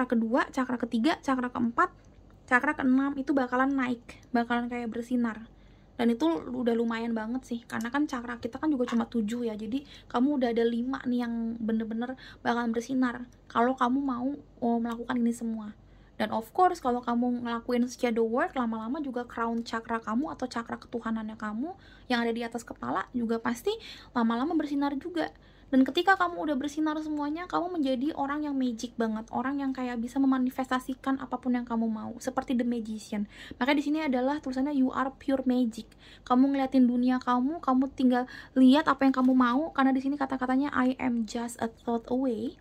A: kedua, cakra ketiga, cakra keempat, cakra keenam itu bakalan naik, bakalan kayak bersinar. Dan itu udah lumayan banget sih, karena kan cakra kita kan juga cuma 7 ya. Jadi kamu udah ada 5 nih yang bener-bener bakalan bersinar kalau kamu mau melakukan ini semua. Dan of course kalau kamu ngelakuin shadow work, lama-lama juga crown cakra kamu atau cakra ketuhanannya kamu yang ada di atas kepala juga pasti lama-lama bersinar juga. Dan ketika kamu udah bersinar semuanya, kamu menjadi orang yang magic banget, orang yang kayak bisa memanifestasikan apapun yang kamu mau, seperti The Magician. Makanya di sini adalah tulisannya you are pure magic. Kamu ngeliatin dunia kamu tinggal lihat apa yang kamu mau, karena di sini kata-katanya I am just a thought away.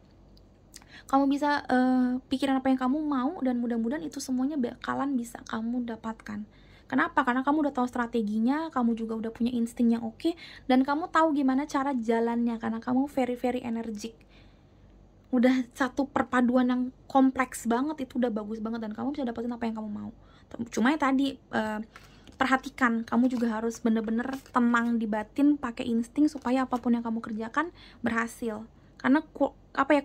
A: Kamu bisa pikiran apa yang kamu mau, dan mudah-mudahan itu semuanya bakalan bisa kamu dapatkan. Kenapa? Karena kamu udah tahu strateginya, kamu juga udah punya insting yang oke, dan kamu tahu gimana cara jalannya, karena kamu very very energik. Udah satu perpaduan yang kompleks banget, itu udah bagus banget, dan kamu bisa dapetin apa yang kamu mau. Cuma ya tadi perhatikan, kamu juga harus bener-bener tenang di batin, pakai insting supaya apapun yang kamu kerjakan berhasil. Karena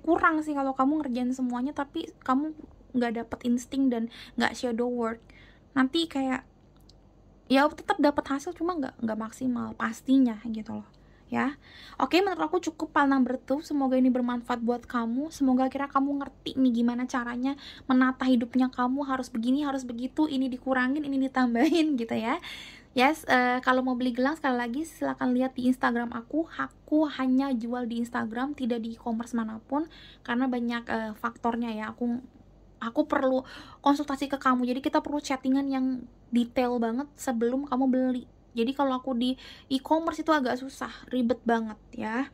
A: kurang sih kalau kamu ngerjain semuanya tapi kamu nggak dapet insting dan nggak shadow work. Nanti kayak ya tetap dapat hasil cuma nggak maksimal pastinya gitu loh ya. Oke, menurut aku cukup pal number 2. Semoga ini bermanfaat buat kamu. Semoga kira kamu ngerti nih gimana caranya menata hidupnya kamu, harus begini, harus begitu, ini dikurangin, ini ditambahin gitu ya. Yes, kalau mau beli gelang sekali lagi silahkan lihat di Instagram aku. Aku hanya jual di Instagram, tidak di e-commerce manapun karena banyak faktornya ya. Aku perlu konsultasi ke kamu, jadi kita perlu chattingan yang detail banget sebelum kamu beli. Jadi kalau aku di e-commerce itu agak susah, ribet banget ya.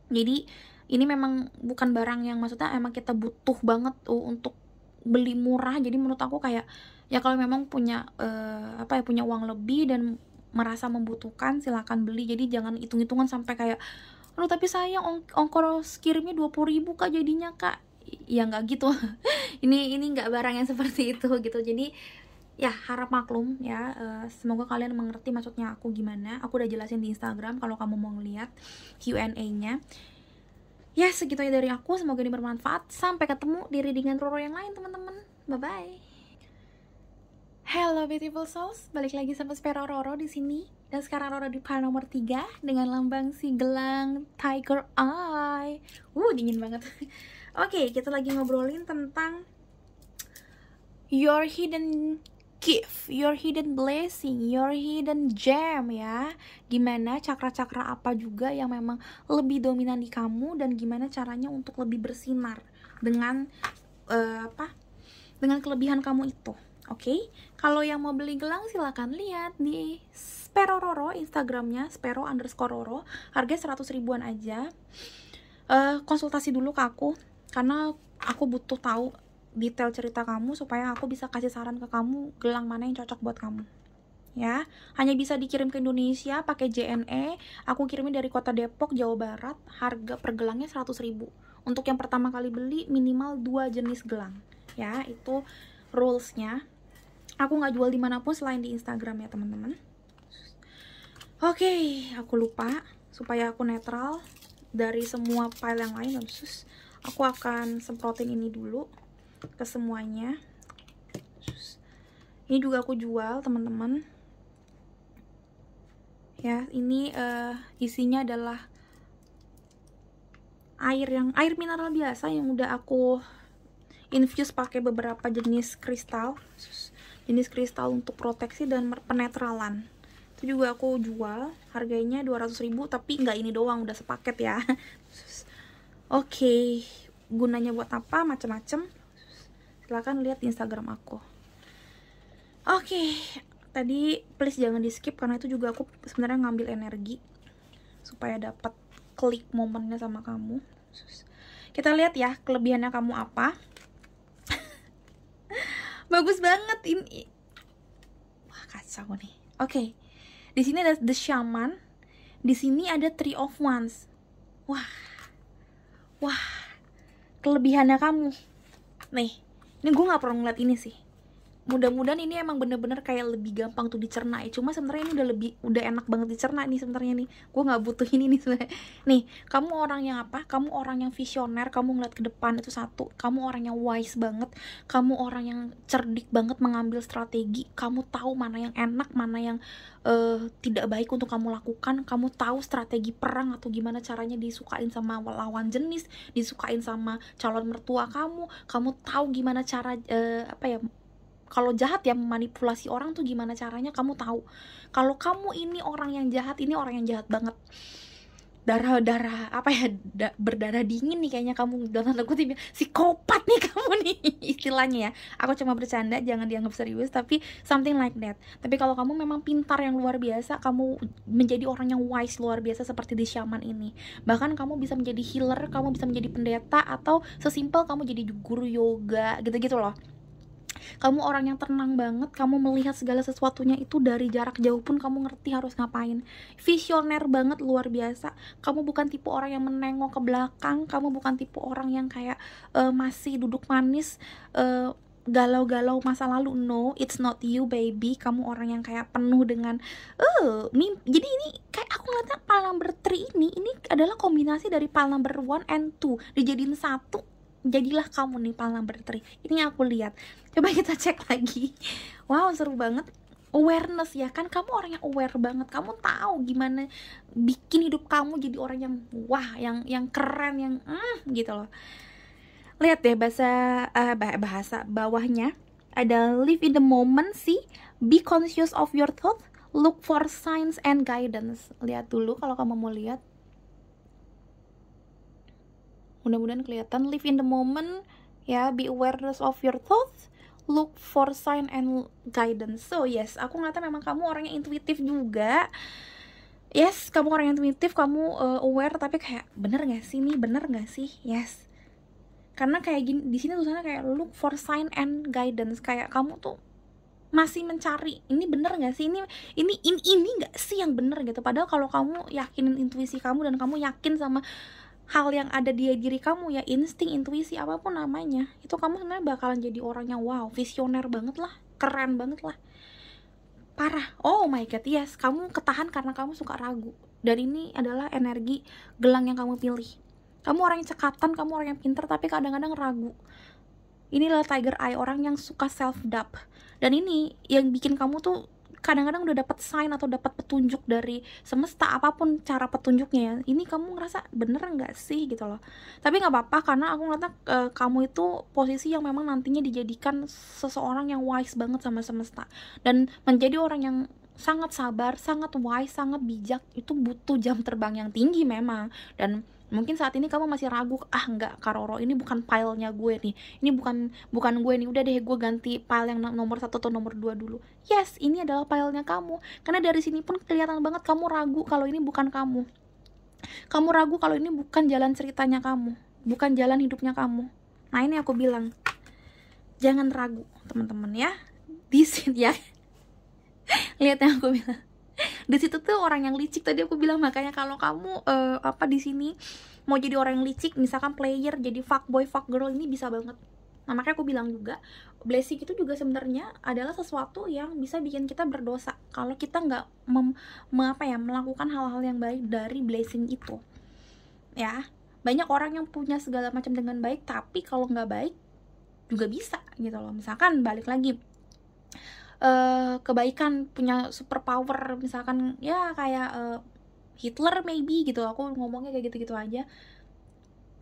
A: Jadi ini memang bukan barang yang maksudnya emang kita butuh banget untuk beli murah. Jadi menurut aku kayak ya kalau memang punya punya uang lebih dan merasa membutuhkan, silakan beli. Jadi jangan hitung-hitungan sampai kayak aduh tapi sayang ongkos kirimnya 20.000 kak jadinya kak. Ya nggak gitu. ini nggak barang yang seperti itu gitu. Jadi ya harap maklum ya. Semoga kalian mengerti maksudnya aku gimana. Aku udah jelasin di Instagram kalau kamu mau ngeliat Q&A-nya. Ya segitu aja dari aku. Semoga ini bermanfaat. Sampai ketemu di readingan Roro yang lain teman-teman. Bye bye. Hello beautiful souls, balik lagi sama Spero Roro di sini. Dan sekarang Roro di pile nomor 3 dengan lambang si gelang Tiger Eye. Dingin banget. Oke, kita lagi ngobrolin tentang your hidden gift, your hidden blessing, your hidden gem ya. Gimana cakra-cakra apa juga yang memang lebih dominan di kamu, dan gimana caranya untuk lebih bersinar dengan dengan kelebihan kamu itu. Oke, kalau yang mau beli gelang silahkan lihat di Spero Roro, Instagramnya Spero_Roro. Harganya 100 ribuan aja. Konsultasi dulu ke aku, karena aku butuh tahu detail cerita kamu supaya aku bisa kasih saran ke kamu gelang mana yang cocok buat kamu. Ya, hanya bisa dikirim ke Indonesia pakai JNE. Aku kirimin dari kota Depok, Jawa Barat. Harga per gelangnya 100 ribu. Untuk yang pertama kali beli minimal 2 jenis gelang. Ya, itu rules-nya. Aku nggak jual dimanapun selain di Instagram ya teman-teman. Oke, aku lupa supaya aku netral dari semua file yang lain. Aku akan semprotin ini dulu ke semuanya. Ini juga aku jual teman-teman. Ya, ini isinya adalah air mineral biasa yang udah aku infuse pakai beberapa jenis kristal. jenis kristal untuk proteksi dan penetralan. Itu juga aku jual, harganya 200.000, tapi nggak ini doang, udah sepaket ya. Oke, gunanya buat apa, macam-macam. Silahkan lihat di Instagram aku. Oke, tadi please jangan di skip, karena itu juga aku sebenarnya ngambil energi supaya dapat klik momennya sama kamu. Kita lihat ya kelebihannya kamu apa. Bagus banget ini. Wah, kacau nih. Oke. Di sini ada The Shaman. Di sini ada Three of Wands. Wah. Wah. Kelebihannya kamu. Nih. Ini gue gak perlu ngeliat ini sih. Mudah-mudahan ini emang bener-bener kayak lebih gampang tuh dicerna ya. Cuma sebenarnya ini udah enak banget dicerna nih sebenarnya nih. Gue nggak butuh ini nih sebenarnya. Nih, kamu orang yang apa? Kamu orang yang visioner, kamu ngeliat ke depan itu satu. Kamu orang yang wise banget. Kamu orang yang cerdik banget mengambil strategi. Kamu tahu mana yang enak, mana yang tidak baik untuk kamu lakukan. Kamu tahu strategi perang atau gimana caranya disukain sama lawan jenis, disukain sama calon mertua kamu. Kamu tahu gimana cara kalau jahat ya, memanipulasi orang tuh gimana caranya, kamu tahu. Kalau kamu ini orang yang jahat, ini orang yang jahat banget. Berdarah dingin nih kayaknya kamu, dalam tanda kutip, psikopat nih kamu nih istilahnya ya. Aku cuma bercanda, jangan dianggap serius, tapi something like that. Tapi kalau kamu memang pintar yang luar biasa, kamu menjadi orang yang wise luar biasa seperti di Shaman ini. Bahkan kamu bisa menjadi healer, kamu bisa menjadi pendeta, atau sesimpel kamu jadi guru yoga, gitu-gitu loh. Kamu orang yang tenang banget, kamu melihat segala sesuatunya itu dari jarak jauh pun kamu ngerti harus ngapain. Visioner banget, luar biasa. Kamu bukan tipe orang yang menengok ke belakang, kamu bukan tipe orang yang kayak masih duduk manis galau-galau masa lalu. No, it's not you baby. Kamu orang yang kayak penuh dengan mimpi. Jadi ini kayak aku ngeliatnya pile number 3 ini adalah kombinasi dari pile number 1 and 2 dijadiin satu. Jadilah kamu nih pile number 3. Ini yang aku lihat. Coba kita cek lagi. Wow, seru banget. Awareness ya kan, kamu orang yang aware banget. Kamu tahu gimana bikin hidup kamu jadi orang yang wah, yang keren, yang gitu loh. Lihat deh bahasa bawahnya ada live in the moment sih. Be conscious of your thoughts. Look for signs and guidance. Lihat dulu kalau kamu mau lihat. Mudah-mudahan kelihatan. Live in the moment ya, be awareness of your thoughts, look for sign and guidance. So yes, aku ngeliatnya memang kamu orang yang intuitif juga. Yes, kamu orang yang intuitif, kamu aware, tapi kayak bener gak sih nih, bener gak sih? Yes, karena kayak gini di sini tulisannya kayak look for sign and guidance, kayak kamu tuh masih mencari ini bener gak sih, ini gak sih yang bener gitu. Padahal kalau kamu yakinin intuisi kamu dan kamu yakin sama hal yang ada di diri kamu ya, insting, intuisi, apapun namanya, itu kamu sebenarnya bakalan jadi orang yang wow, visioner banget lah, keren banget lah, parah. Oh my god, yes, kamu ketahan karena kamu suka ragu. Dan ini adalah energi gelang yang kamu pilih. Kamu orang yang cekatan, kamu orang yang pintar, tapi kadang-kadang ragu. Inilah tiger eye, orang yang suka self doubt. Dan ini yang bikin kamu tuh kadang-kadang udah dapat sign atau dapat petunjuk dari semesta, apapun cara petunjuknya ya, ini kamu ngerasa bener nggak sih gitu loh. Tapi nggak apa-apa, karena aku ngeliatnya kamu itu posisi yang memang nantinya dijadikan seseorang yang wise banget sama semesta, dan menjadi orang yang sangat sabar, sangat wise, sangat bijak. Itu butuh jam terbang yang tinggi memang. Dan mungkin saat ini kamu masih ragu, enggak Kak Roro, ini bukan pile-nya gue nih, ini bukan gue nih, udah deh gue ganti pile yang nomor 1 atau nomor 2 dulu. Yes, ini adalah pile-nya kamu, karena dari sini pun kelihatan banget kamu ragu kalau ini bukan kamu. Kamu ragu kalau ini bukan jalan ceritanya kamu, bukan jalan hidupnya kamu. Nah ini aku bilang, jangan ragu teman-teman ya, di sini ya. Lihat yang aku bilang. Di situ tuh orang yang licik tadi aku bilang. Makanya kalau kamu di sini mau jadi orang yang licik, misalkan player, jadi fuckboy, fuckgirl, ini bisa banget. Nah makanya aku bilang juga, blessing itu juga sebenarnya adalah sesuatu yang bisa bikin kita berdosa kalau kita nggak melakukan hal-hal yang baik dari blessing itu. Ya, banyak orang yang punya segala macam dengan baik, tapi kalau nggak baik juga bisa gitu loh. Misalkan balik lagi, kebaikan punya super power, misalkan ya kayak Hitler maybe gitu, aku ngomongnya kayak gitu-gitu aja.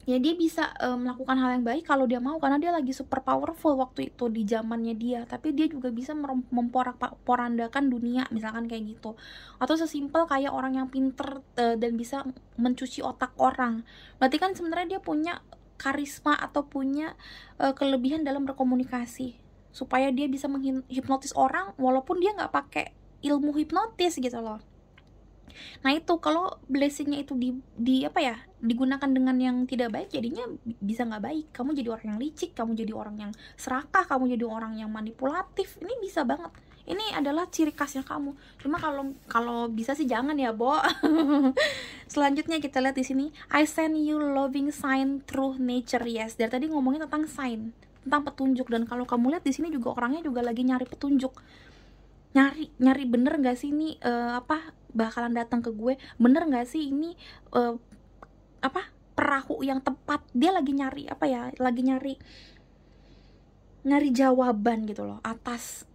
A: Ya dia bisa melakukan hal yang baik kalau dia mau, karena dia lagi super powerful waktu itu di zamannya dia. Tapi dia juga bisa memporak-porandakan dunia, misalkan kayak gitu. Atau sesimpel kayak orang yang pinter dan bisa mencuci otak orang. Berarti kan sebenarnya dia punya karisma atau punya kelebihan dalam berkomunikasi, supaya dia bisa menghipnotis orang walaupun dia nggak pakai ilmu hipnotis gitu loh. Nah itu kalau blessingnya itu di apa ya, digunakan dengan yang tidak baik, jadinya bisa nggak baik. Kamu jadi orang yang licik, kamu jadi orang yang serakah, kamu jadi orang yang manipulatif. Ini bisa banget. Ini adalah ciri khasnya kamu. Cuma kalau bisa sih jangan ya, Bo. Selanjutnya kita lihat di sini, I send you loving sign through nature. Yes, dari tadi ngomongin tentang sign, tentang petunjuk. Dan kalau kamu lihat di sini juga orangnya juga lagi nyari petunjuk. Nyari bener nggak sih ini bakalan datang ke gue, bener nggak sih ini perahu yang tepat. Dia lagi nyari lagi nyari jawaban gitu loh atas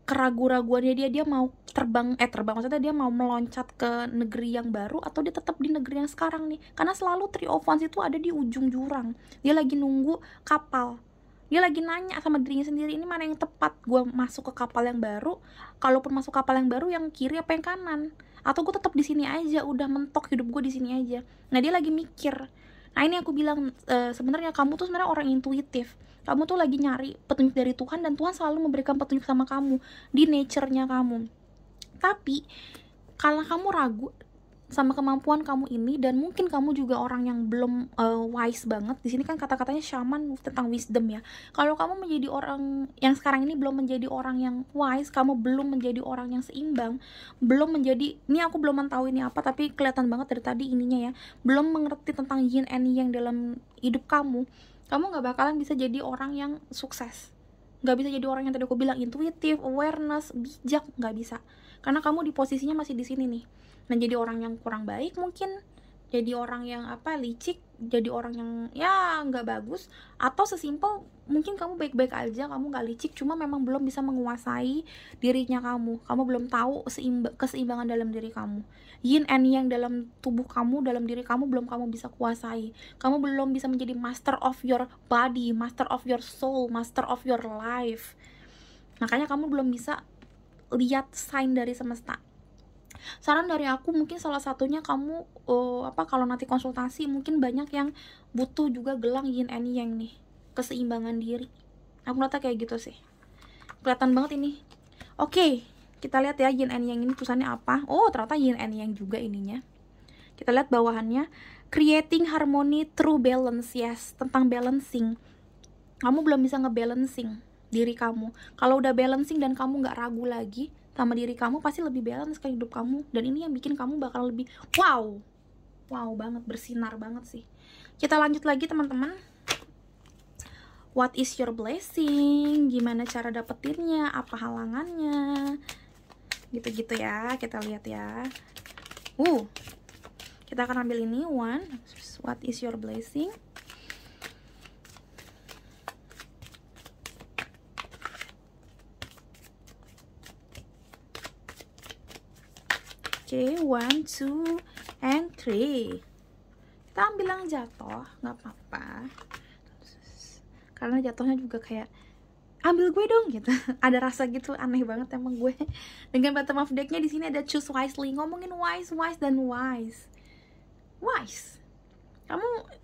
A: keraguan-raguannya dia mau terbang maksudnya dia mau meloncat ke negeri yang baru atau dia tetap di negeri yang sekarang nih. Karena selalu Three of Wands itu ada di ujung jurang, dia lagi nunggu kapal. Dia lagi nanya sama dirinya sendiri, ini mana yang tepat, gue masuk ke kapal yang baru, kalaupun masuk kapal yang baru yang kiri apa yang kanan, atau gue tetap di sini aja, udah mentok hidup gue di sini aja. Nah dia lagi mikir. Nah ini aku bilang sebenarnya kamu tuh sebenarnya orang intuitif. Kamu tuh lagi nyari petunjuk dari Tuhan, dan Tuhan selalu memberikan petunjuk sama kamu di nature-nya kamu. Tapi kalau kamu ragu sama kemampuan kamu ini, dan mungkin kamu juga orang yang belum wise banget. Di sini kan kata-katanya shaman tentang wisdom ya. Kalau kamu menjadi orang yang sekarang ini belum menjadi orang yang wise, kamu belum menjadi orang yang seimbang, belum menjadi, ini aku belum tahu ini apa, tapi kelihatan banget dari tadi ininya ya, belum mengerti tentang yin and yang dalam hidup kamu nggak bakalan bisa jadi orang yang sukses. Nggak bisa jadi orang yang tadi aku bilang intuitif, awareness, bijak, nggak bisa. Karena kamu di posisinya masih di sini nih. Nah jadi orang yang kurang baik mungkin, jadi orang yang licik, jadi orang yang ya nggak bagus, atau sesimpel mungkin kamu baik-baik aja, kamu nggak licik, cuma memang belum bisa menguasai dirinya kamu belum tahu keseimbangan dalam diri kamu, yin and yang dalam tubuh kamu, dalam diri kamu belum kamu bisa kuasai. Kamu belum bisa menjadi master of your body, master of your soul, master of your life. Makanya kamu belum bisa lihat sign dari semesta. Saran dari aku mungkin salah satunya kamu kalau nanti konsultasi mungkin banyak yang butuh juga gelang yin and yang nih, keseimbangan diri. Aku ngerasa kayak gitu sih, kelihatan banget ini. Oke, kita lihat ya yin and yang ini tulisannya apa. Oh ternyata yin and yang juga ininya. Kita lihat bawahannya, creating harmony through balance. Yes, tentang balancing. Kamu belum bisa ngebalancing diri kamu. Kalau udah balancing dan kamu nggak ragu lagi sama diri kamu, pasti lebih balance ke hidup kamu. Dan ini yang bikin kamu bakal lebih wow banget, bersinar banget sih. Kita lanjut lagi teman-teman. What is your blessing? Gimana cara dapetinnya? Apa halangannya? Gitu-gitu ya, kita lihat ya. Kita akan ambil ini, one. What is your blessing? Oke, 1, 2, and 3. Kita ambil yang jatuh, nggak apa-apa. Karena jatuhnya juga kayak ambil gue dong gitu. Ada rasa gitu, aneh banget emang gue. Dengan bottom of decknya di sini ada choose wisely. Ngomongin wise dan wise.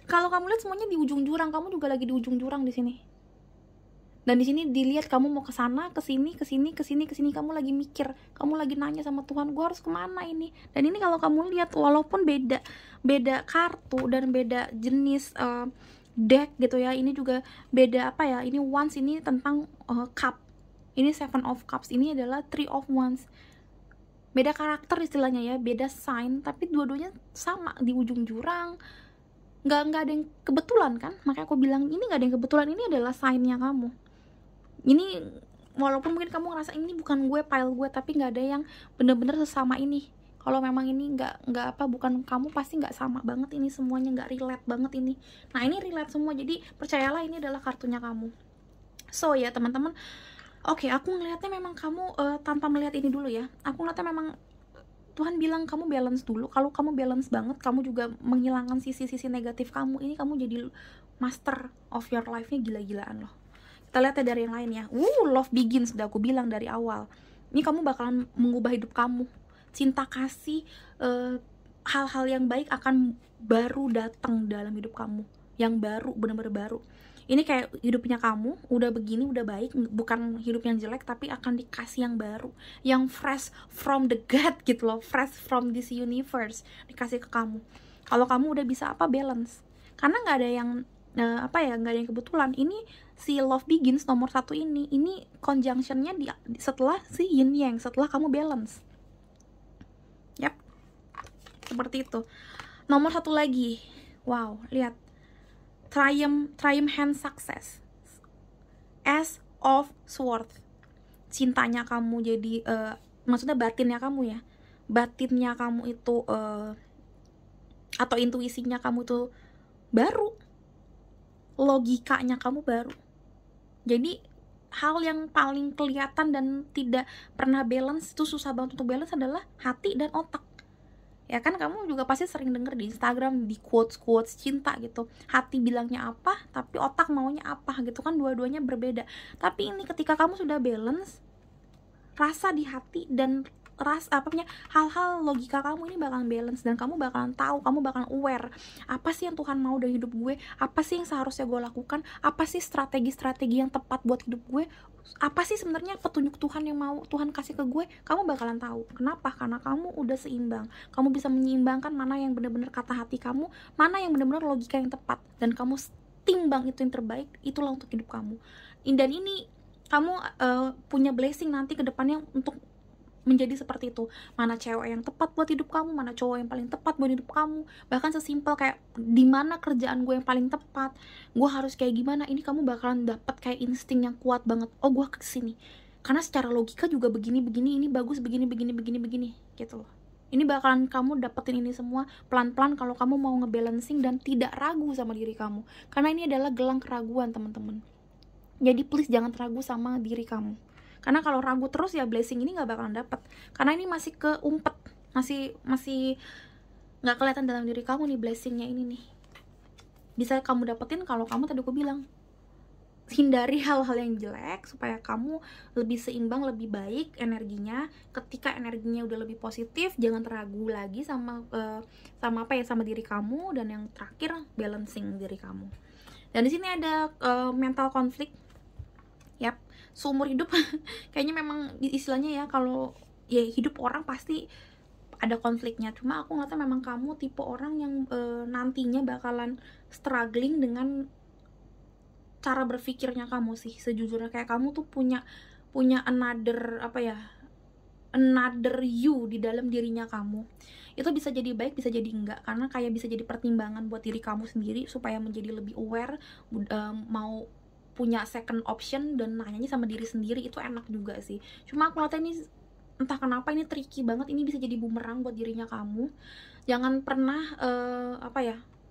A: Kalau kamu lihat semuanya di ujung jurang, kamu juga lagi di ujung jurang di sini. Dan di sini dilihat kamu mau ke sana, ke sini, kamu lagi mikir, kamu lagi nanya sama Tuhan, gue harus kemana ini? Dan ini kalau kamu lihat, walaupun beda kartu dan beda jenis deck gitu ya, ini juga beda ini Wands ini tentang cup, ini 7 of Cups, ini adalah 3 of Wands. Beda karakter istilahnya ya, beda sign, tapi dua-duanya sama di ujung jurang. Nggak ada yang kebetulan kan? Makanya aku bilang ini nggak ada yang kebetulan, ini adalah signnya kamu. Ini walaupun mungkin kamu ngerasa ini bukan gue, pile gue, tapi nggak ada yang bener-bener sesama ini. Kalau memang ini bukan kamu, pasti nggak sama banget ini semuanya, nggak relate banget ini. Nah ini relate semua, jadi percayalah ini adalah kartunya kamu. So ya teman-teman, oke, aku ngelihatnya memang kamu tanpa melihat ini dulu ya, aku ngelihatnya memang Tuhan bilang kamu balance dulu. Kalau kamu balance banget, kamu juga menghilangkan sisi-sisi negatif kamu, ini kamu jadi master of your life-nya gila-gilaan loh. Kita lihat ya dari yang lain ya. Love begins, udah aku bilang dari awal. Ini kamu bakalan mengubah hidup kamu. Cinta kasih, hal-hal yang baik akan baru datang dalam hidup kamu. Yang baru, benar-benar baru. Ini kayak hidupnya kamu, udah begini, udah baik, bukan hidup yang jelek, tapi akan dikasih yang baru, yang fresh from the God gitu loh, fresh from this universe, dikasih ke kamu. Kalau kamu udah bisa balance. Karena nggak ada yang nggak ada yang kebetulan. Ini si love begins nomor 1 ini conjunctionnya setelah si yin yang, setelah kamu balance. Yap, seperti itu. Nomor 1 lagi, wow, lihat, triumph hand success, Ace of Swords. Cintanya kamu jadi maksudnya batinnya kamu ya, batinnya kamu itu atau intuisinya kamu tuh baru, logikanya kamu baru. Jadi hal yang paling kelihatan dan tidak pernah balance, itu susah banget untuk balance, adalah hati dan otak. Ya kan, kamu juga pasti sering denger di Instagram, di quotes cinta gitu, hati bilangnya apa tapi otak maunya apa gitu kan, dua-duanya berbeda. Tapi ini ketika kamu sudah balance, rasa di hati dan hal-hal logika kamu ini bakalan balance, dan kamu bakalan tahu, kamu bakalan aware apa sih yang Tuhan mau dari hidup gue, apa sih yang seharusnya gue lakukan, apa sih strategi yang tepat buat hidup gue, apa sih sebenarnya petunjuk Tuhan yang mau Tuhan kasih ke gue. Kamu bakalan tahu. Kenapa? Karena kamu udah seimbang. Kamu bisa menyeimbangkan mana yang benar-benar kata hati kamu, mana yang benar-benar logika yang tepat, dan kamu timbang itu yang terbaik, itulah untuk hidup kamu. Dan ini kamu punya blessing nanti ke depannya untuk menjadi seperti itu. Mana cewek yang tepat buat hidup kamu, mana cowok yang paling tepat buat hidup kamu. Bahkan sesimpel kayak di mana kerjaan gue yang paling tepat, gue harus kayak gimana, ini kamu bakalan dapat kayak insting yang kuat banget. Oh, gue kesini karena secara logika juga begini, ini bagus, begini gitu loh. Ini bakalan kamu dapetin ini semua pelan-pelan kalau kamu mau ngebalancing dan tidak ragu sama diri kamu. Karena ini adalah gelang keraguan, teman-teman. Jadi please jangan ragu sama diri kamu. Karena kalau ragu terus ya blessing ini nggak bakalan dapet. Karena ini masih keumpet, masih nggak kelihatan dalam diri kamu nih blessingnya ini nih. Bisa kamu dapetin kalau kamu tadi aku bilang, hindari hal-hal yang jelek supaya kamu lebih seimbang, lebih baik energinya. Ketika energinya udah lebih positif, jangan ragu lagi sama diri kamu. Dan yang terakhir, balancing diri kamu. Dan di sini ada mental konflik. Yap, seumur hidup kayaknya memang istilahnya ya, kalau ya hidup orang pasti ada konfliknya. Cuma aku ngeliatnya memang kamu tipe orang yang nantinya bakalan struggling dengan cara berpikirnya kamu sih, sejujurnya. Kayak kamu tuh punya another you di dalam dirinya kamu. Itu bisa jadi baik, bisa jadi enggak, karena kayak bisa jadi pertimbangan buat diri kamu sendiri supaya menjadi lebih aware, mau punya second option dan nanyanya sama diri sendiri. Itu enak juga sih. Cuma aku ngeliatnya ini entah kenapa ini tricky banget, ini bisa jadi bumerang buat dirinya kamu. Jangan pernah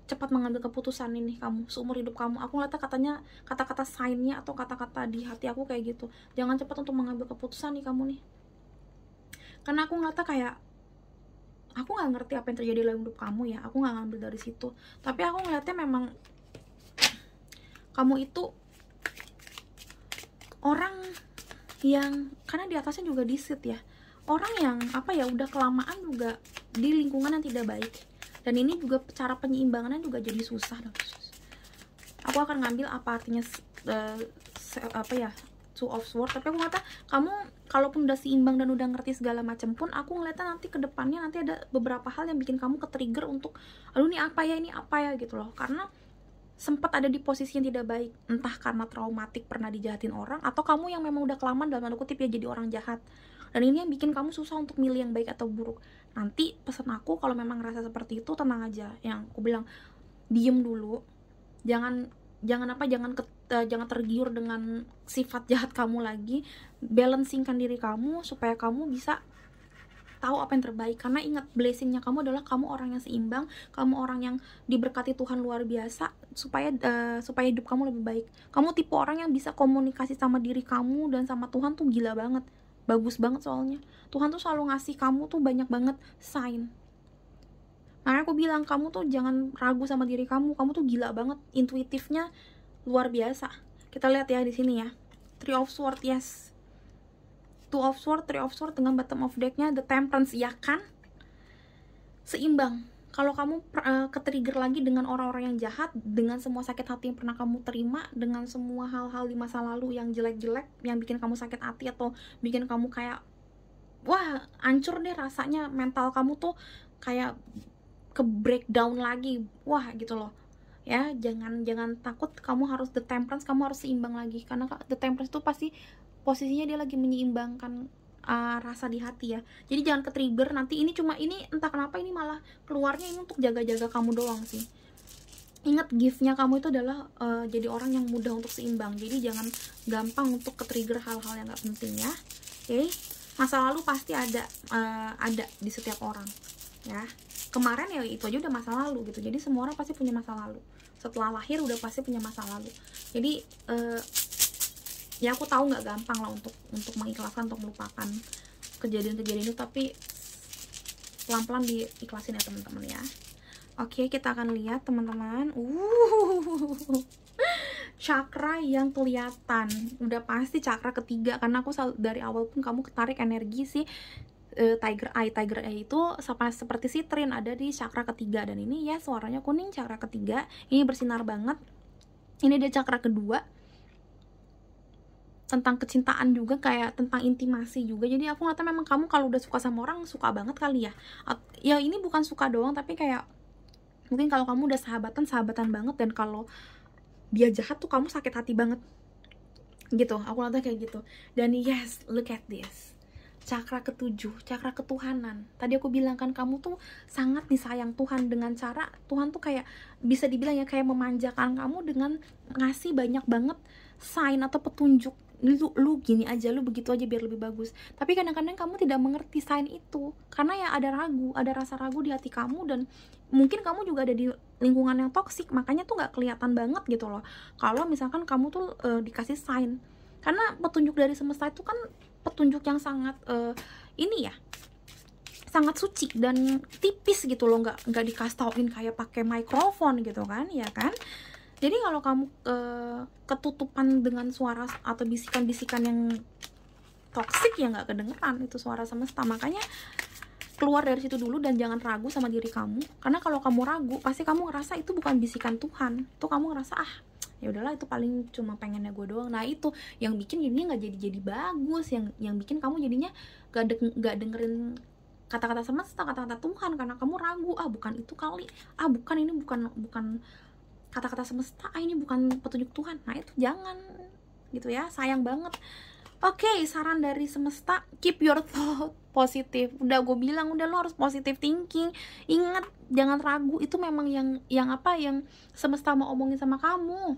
A: cepat mengambil keputusan ini kamu seumur hidup kamu. Aku ngeliatnya kata-kata sign-nya atau kata-kata di hati aku kayak gitu. Jangan cepat untuk mengambil keputusan nih kamu nih. Karena aku ngeliatnya kayak, aku nggak ngerti apa yang terjadi dalam hidup kamu ya, aku nggak ngambil dari situ. Tapi aku ngeliatnya memang kamu itu orang yang, karena di atasnya juga disit ya, orang yang udah kelamaan juga di lingkungan yang tidak baik. Dan ini juga cara penyeimbangannya juga jadi susah. Aku akan ngambil apa artinya Two of Swords. Tapi aku ngeliatnya kamu kalaupun udah seimbang dan udah ngerti segala macam pun, aku ngeliatnya nanti ke depannya nanti ada beberapa hal yang bikin kamu ke-trigger untuk, aduh ini apa ya gitu loh. Karena sempat ada di posisi yang tidak baik, entah karena traumatik pernah dijahatin orang, atau kamu yang memang udah kelamaan dalam tanda kutip ya jadi orang jahat. Dan ini yang bikin kamu susah untuk milih yang baik atau buruk. Nanti pesan aku, kalau memang ngerasa seperti itu, tenang aja. Yang aku bilang, diem dulu, jangan tergiur dengan sifat jahat kamu lagi. Balancingkan diri kamu supaya kamu bisa tahu apa yang terbaik. Karena ingat, blessingnya kamu adalah kamu orang yang seimbang, kamu orang yang diberkati Tuhan luar biasa, supaya hidup kamu lebih baik. Kamu tipe orang yang bisa komunikasi sama diri kamu dan sama Tuhan tuh gila banget. bagus banget soalnya. Tuhan tuh selalu ngasih kamu tuh banyak banget sign. Makanya aku bilang kamu tuh jangan ragu sama diri kamu tuh gila banget, intuitifnya luar biasa. Kita lihat ya di sini ya, Three of Swords, yes, Two of Swords, Three of Swords dengan bottom of decknya The Temperance, ya kan? Seimbang. Kalau kamu ke-trigger lagi dengan orang-orang yang jahat, dengan semua sakit hati yang pernah kamu terima, dengan semua hal-hal di masa lalu yang jelek-jelek, yang bikin kamu sakit hati atau bikin kamu kayak wah, hancur deh rasanya, mental kamu tuh kayak ke breakdown lagi, wah gitu loh ya. Jangan takut, kamu harus The Temperance, kamu harus seimbang lagi, karena The Temperance itu pasti posisinya dia lagi menyeimbangkan rasa di hati ya. Jadi jangan ke-trigger nanti. Ini entah kenapa ini malah keluarnya ini untuk jaga-jaga kamu doang sih. Ingat, giftnya kamu itu adalah jadi orang yang mudah untuk seimbang. Jadi jangan gampang untuk ke-trigger hal-hal yang gak penting ya. Oke, masa lalu pasti ada di setiap orang ya. Kemarin ya itu aja udah masa lalu gitu. Jadi semua orang pasti punya masa lalu. Setelah lahir udah pasti punya masa lalu. Jadi ya aku tahu nggak gampang lah untuk mengikhlaskan, untuk melupakan kejadian-kejadian itu, tapi pelan-pelan diikhlasin ya teman-teman ya. Oke, kita akan lihat teman-teman. Chakra yang kelihatan udah pasti chakra ketiga, karena aku dari awal pun kamu ketarik energi sih. Tiger Eye itu seperti sitrin ada di chakra ketiga, dan ini ya suaranya kuning, chakra ketiga ini bersinar banget. Ini dia chakra kedua, tentang kecintaan juga, kayak tentang intimasi juga. Jadi aku ngeliatnya memang kamu kalau udah suka sama orang suka banget kali ya. Ya ini bukan suka doang, tapi kayak mungkin kalau kamu udah sahabatan banget, dan kalau dia jahat tuh kamu sakit hati banget gitu. Aku ngeliatnya kayak gitu. Dan yes, look at this, chakra ketujuh, chakra ketuhanan. Tadi aku bilang kan kamu tuh sangat disayang Tuhan, dengan cara Tuhan tuh kayak bisa dibilang ya kayak memanjakan kamu dengan ngasih banyak banget sign atau petunjuk. Lu gini aja, lu begitu aja biar lebih bagus. Tapi kadang-kadang kamu tidak mengerti sign itu, karena ya ada rasa ragu di hati kamu, dan mungkin kamu juga ada di lingkungan yang toksik, makanya tuh nggak kelihatan banget gitu loh kalau misalkan kamu tuh dikasih sign. Karena petunjuk dari semesta itu kan petunjuk yang sangat ini ya, sangat suci dan tipis gitu loh, nggak dikasih tauin kayak pakai mikrofon gitu kan, ya kan. Jadi kalau kamu ketutupan dengan suara atau bisikan-bisikan yang toksik, ya nggak kedengeran itu suara semesta. Makanya keluar dari situ dulu dan jangan ragu sama diri kamu, karena kalau kamu ragu pasti kamu ngerasa itu bukan bisikan Tuhan. Itu kamu ngerasa ya udahlah, itu paling cuma pengennya gue doang. Nah itu yang bikin jadinya nggak jadi bagus, yang bikin kamu jadinya nggak dengerin kata-kata semesta, kata-kata Tuhan, karena kamu ragu, bukan itu kali, bukan ini, bukan kata-kata semesta, ini bukan petunjuk Tuhan. Nah itu jangan gitu ya, sayang banget. Oke, saran dari semesta, keep your thought positif. Udah gue bilang, udah lo harus positive thinking. Ingat, jangan ragu, itu memang yang semesta mau omongin sama kamu.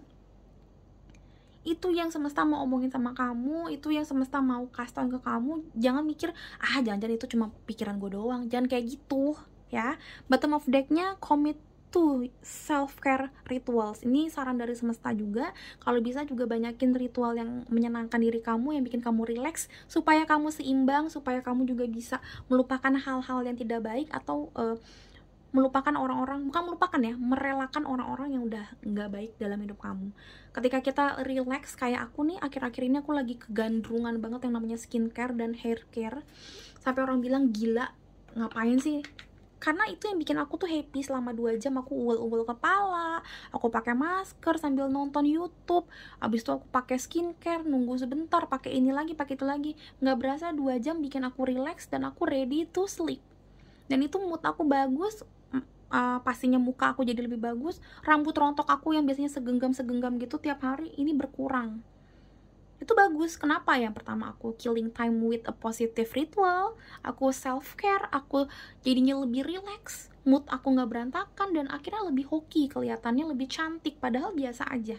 A: Itu yang semesta mau omongin sama kamu, itu yang semesta mau kasih tau ke kamu. Jangan mikir, jangan-jangan itu cuma pikiran gue doang. Jangan kayak gitu ya. Bottom of deck-nya commit to self-care rituals. Ini saran dari semesta juga. Kalau bisa juga banyakin ritual yang menyenangkan diri kamu, yang bikin kamu relax, supaya kamu seimbang, supaya kamu juga bisa melupakan hal-hal yang tidak baik, atau melupakan orang-orang, bukan melupakan ya, merelakan orang-orang yang udah nggak baik dalam hidup kamu. Ketika kita relax, kayak aku nih, akhir-akhir ini aku lagi kegandrungan banget yang namanya skincare dan hair care. Sampai orang bilang, gila, ngapain sih? Karena itu yang bikin aku tuh happy. Selama 2 jam aku uwel-uwel kepala, aku pakai masker sambil nonton YouTube, abis itu aku pakai skincare, nunggu sebentar, pakai ini lagi, pakai itu lagi. Nggak berasa 2 jam bikin aku relax dan aku ready to sleep. Dan itu mood aku bagus, pastinya muka aku jadi lebih bagus, rambut rontok aku yang biasanya segenggam gitu tiap hari ini berkurang. Itu bagus. Kenapa? Yang pertama, aku killing time with a positive ritual, aku self care, aku jadinya lebih relax, mood aku nggak berantakan, dan akhirnya lebih hoki, kelihatannya lebih cantik, padahal biasa aja.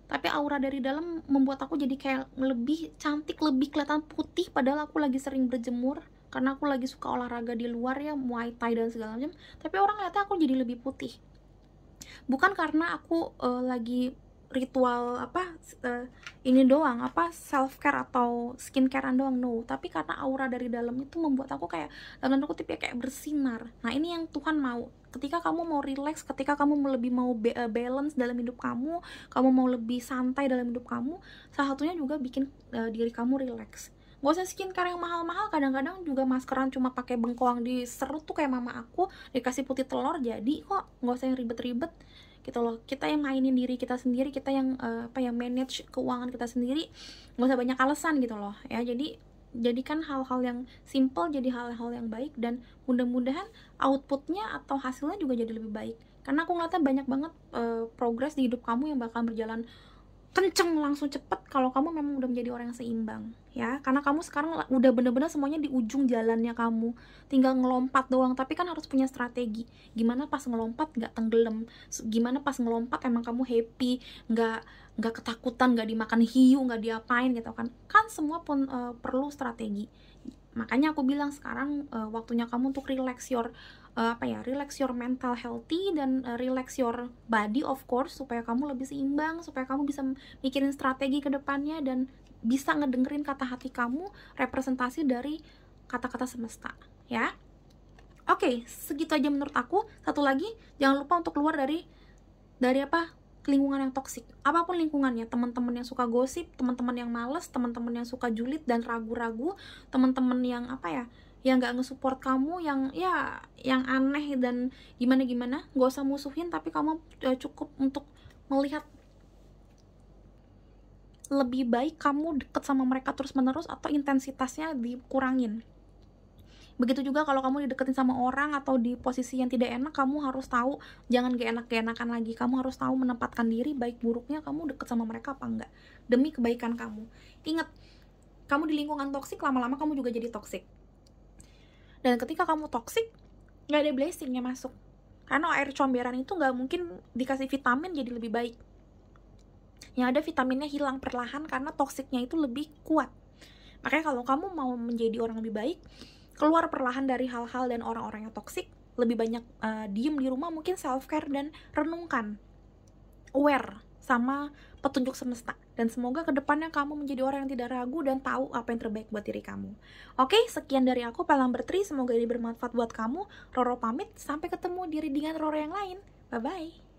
A: Tapi aura dari dalam membuat aku jadi kayak lebih cantik, lebih kelihatan putih, padahal aku lagi sering berjemur karena aku lagi suka olahraga di luar ya, Muay Thai dan segala macam. Tapi orang lihatnya aku jadi lebih putih, bukan karena aku lagi ritual ini doang, self care atau skincarean doang, no, tapi karena aura dari dalam itu membuat aku kayak dalam tanda kutip ya kayak bersinar. Nah ini yang Tuhan mau. Ketika kamu mau relax, ketika kamu lebih mau balance dalam hidup kamu mau lebih santai dalam hidup kamu, salah satunya juga bikin diri kamu relax. Gak usah skincare yang mahal-mahal, kadang-kadang juga maskeran cuma pakai bengkoang diserut tuh kayak mama aku, dikasih putih telur jadi kok. Gak usah yang ribet-ribet gitu loh. Kita yang mainin diri kita sendiri, kita yang yang manage keuangan kita sendiri, nggak usah banyak alasan gitu loh ya. Jadi jadikan hal-hal yang simple jadi hal-hal yang baik, dan mudah-mudahan outputnya atau hasilnya juga jadi lebih baik. Karena aku ngeliatnya banyak banget progres di hidup kamu yang bakal berjalan kenceng, langsung cepet kalau kamu memang udah menjadi orang yang seimbang ya. Karena kamu sekarang udah bener-bener semuanya di ujung jalannya, kamu tinggal ngelompat doang, tapi kan harus punya strategi gimana pas ngelompat nggak tenggelam, gimana pas ngelompat emang kamu happy, nggak ketakutan, nggak dimakan hiu, nggak diapain gitu kan semua pun perlu strategi. Makanya aku bilang sekarang waktunya kamu untuk relax your relax your mental healthy, dan relax your body of course, supaya kamu lebih seimbang, supaya kamu bisa mikirin strategi ke depannya dan bisa ngedengerin kata hati kamu, representasi dari kata-kata semesta ya. Oke, segitu aja menurut aku. Satu lagi, jangan lupa untuk keluar dari lingkungan yang toksik. Apapun lingkungannya, teman-teman yang suka gosip, teman-teman yang males, teman-teman yang suka julid dan ragu-ragu, teman-teman yang yang nggak nge-support kamu, yang aneh dan gimana-gimana, gak usah musuhin, tapi kamu cukup untuk melihat lebih baik kamu deket sama mereka terus-menerus atau intensitasnya dikurangin. Begitu juga kalau kamu dideketin sama orang atau di posisi yang tidak enak, kamu harus tahu, jangan gak enak-enakan lagi. Kamu harus tahu menempatkan diri, baik buruknya kamu deket sama mereka apa enggak, demi kebaikan kamu. Ingat, kamu di lingkungan toksik, lama-lama kamu juga jadi toksik. Dan ketika kamu toksik, gak ada blessingnya masuk. Karena air comberan itu gak mungkin dikasih vitamin jadi lebih baik. Yang ada vitaminnya hilang perlahan karena toksiknya itu lebih kuat. Makanya kalau kamu mau menjadi orang lebih baik, keluar perlahan dari hal-hal dan orang-orang yang toksik, lebih banyak diem di rumah, mungkin self care dan renungkan, aware sama petunjuk semesta, dan semoga kedepannya kamu menjadi orang yang tidak ragu dan tahu apa yang terbaik buat diri kamu. Oke, sekian dari aku, Palang Bertri, semoga ini bermanfaat buat kamu. Roro pamit, sampai ketemu di readingan Roro yang lain. Bye bye.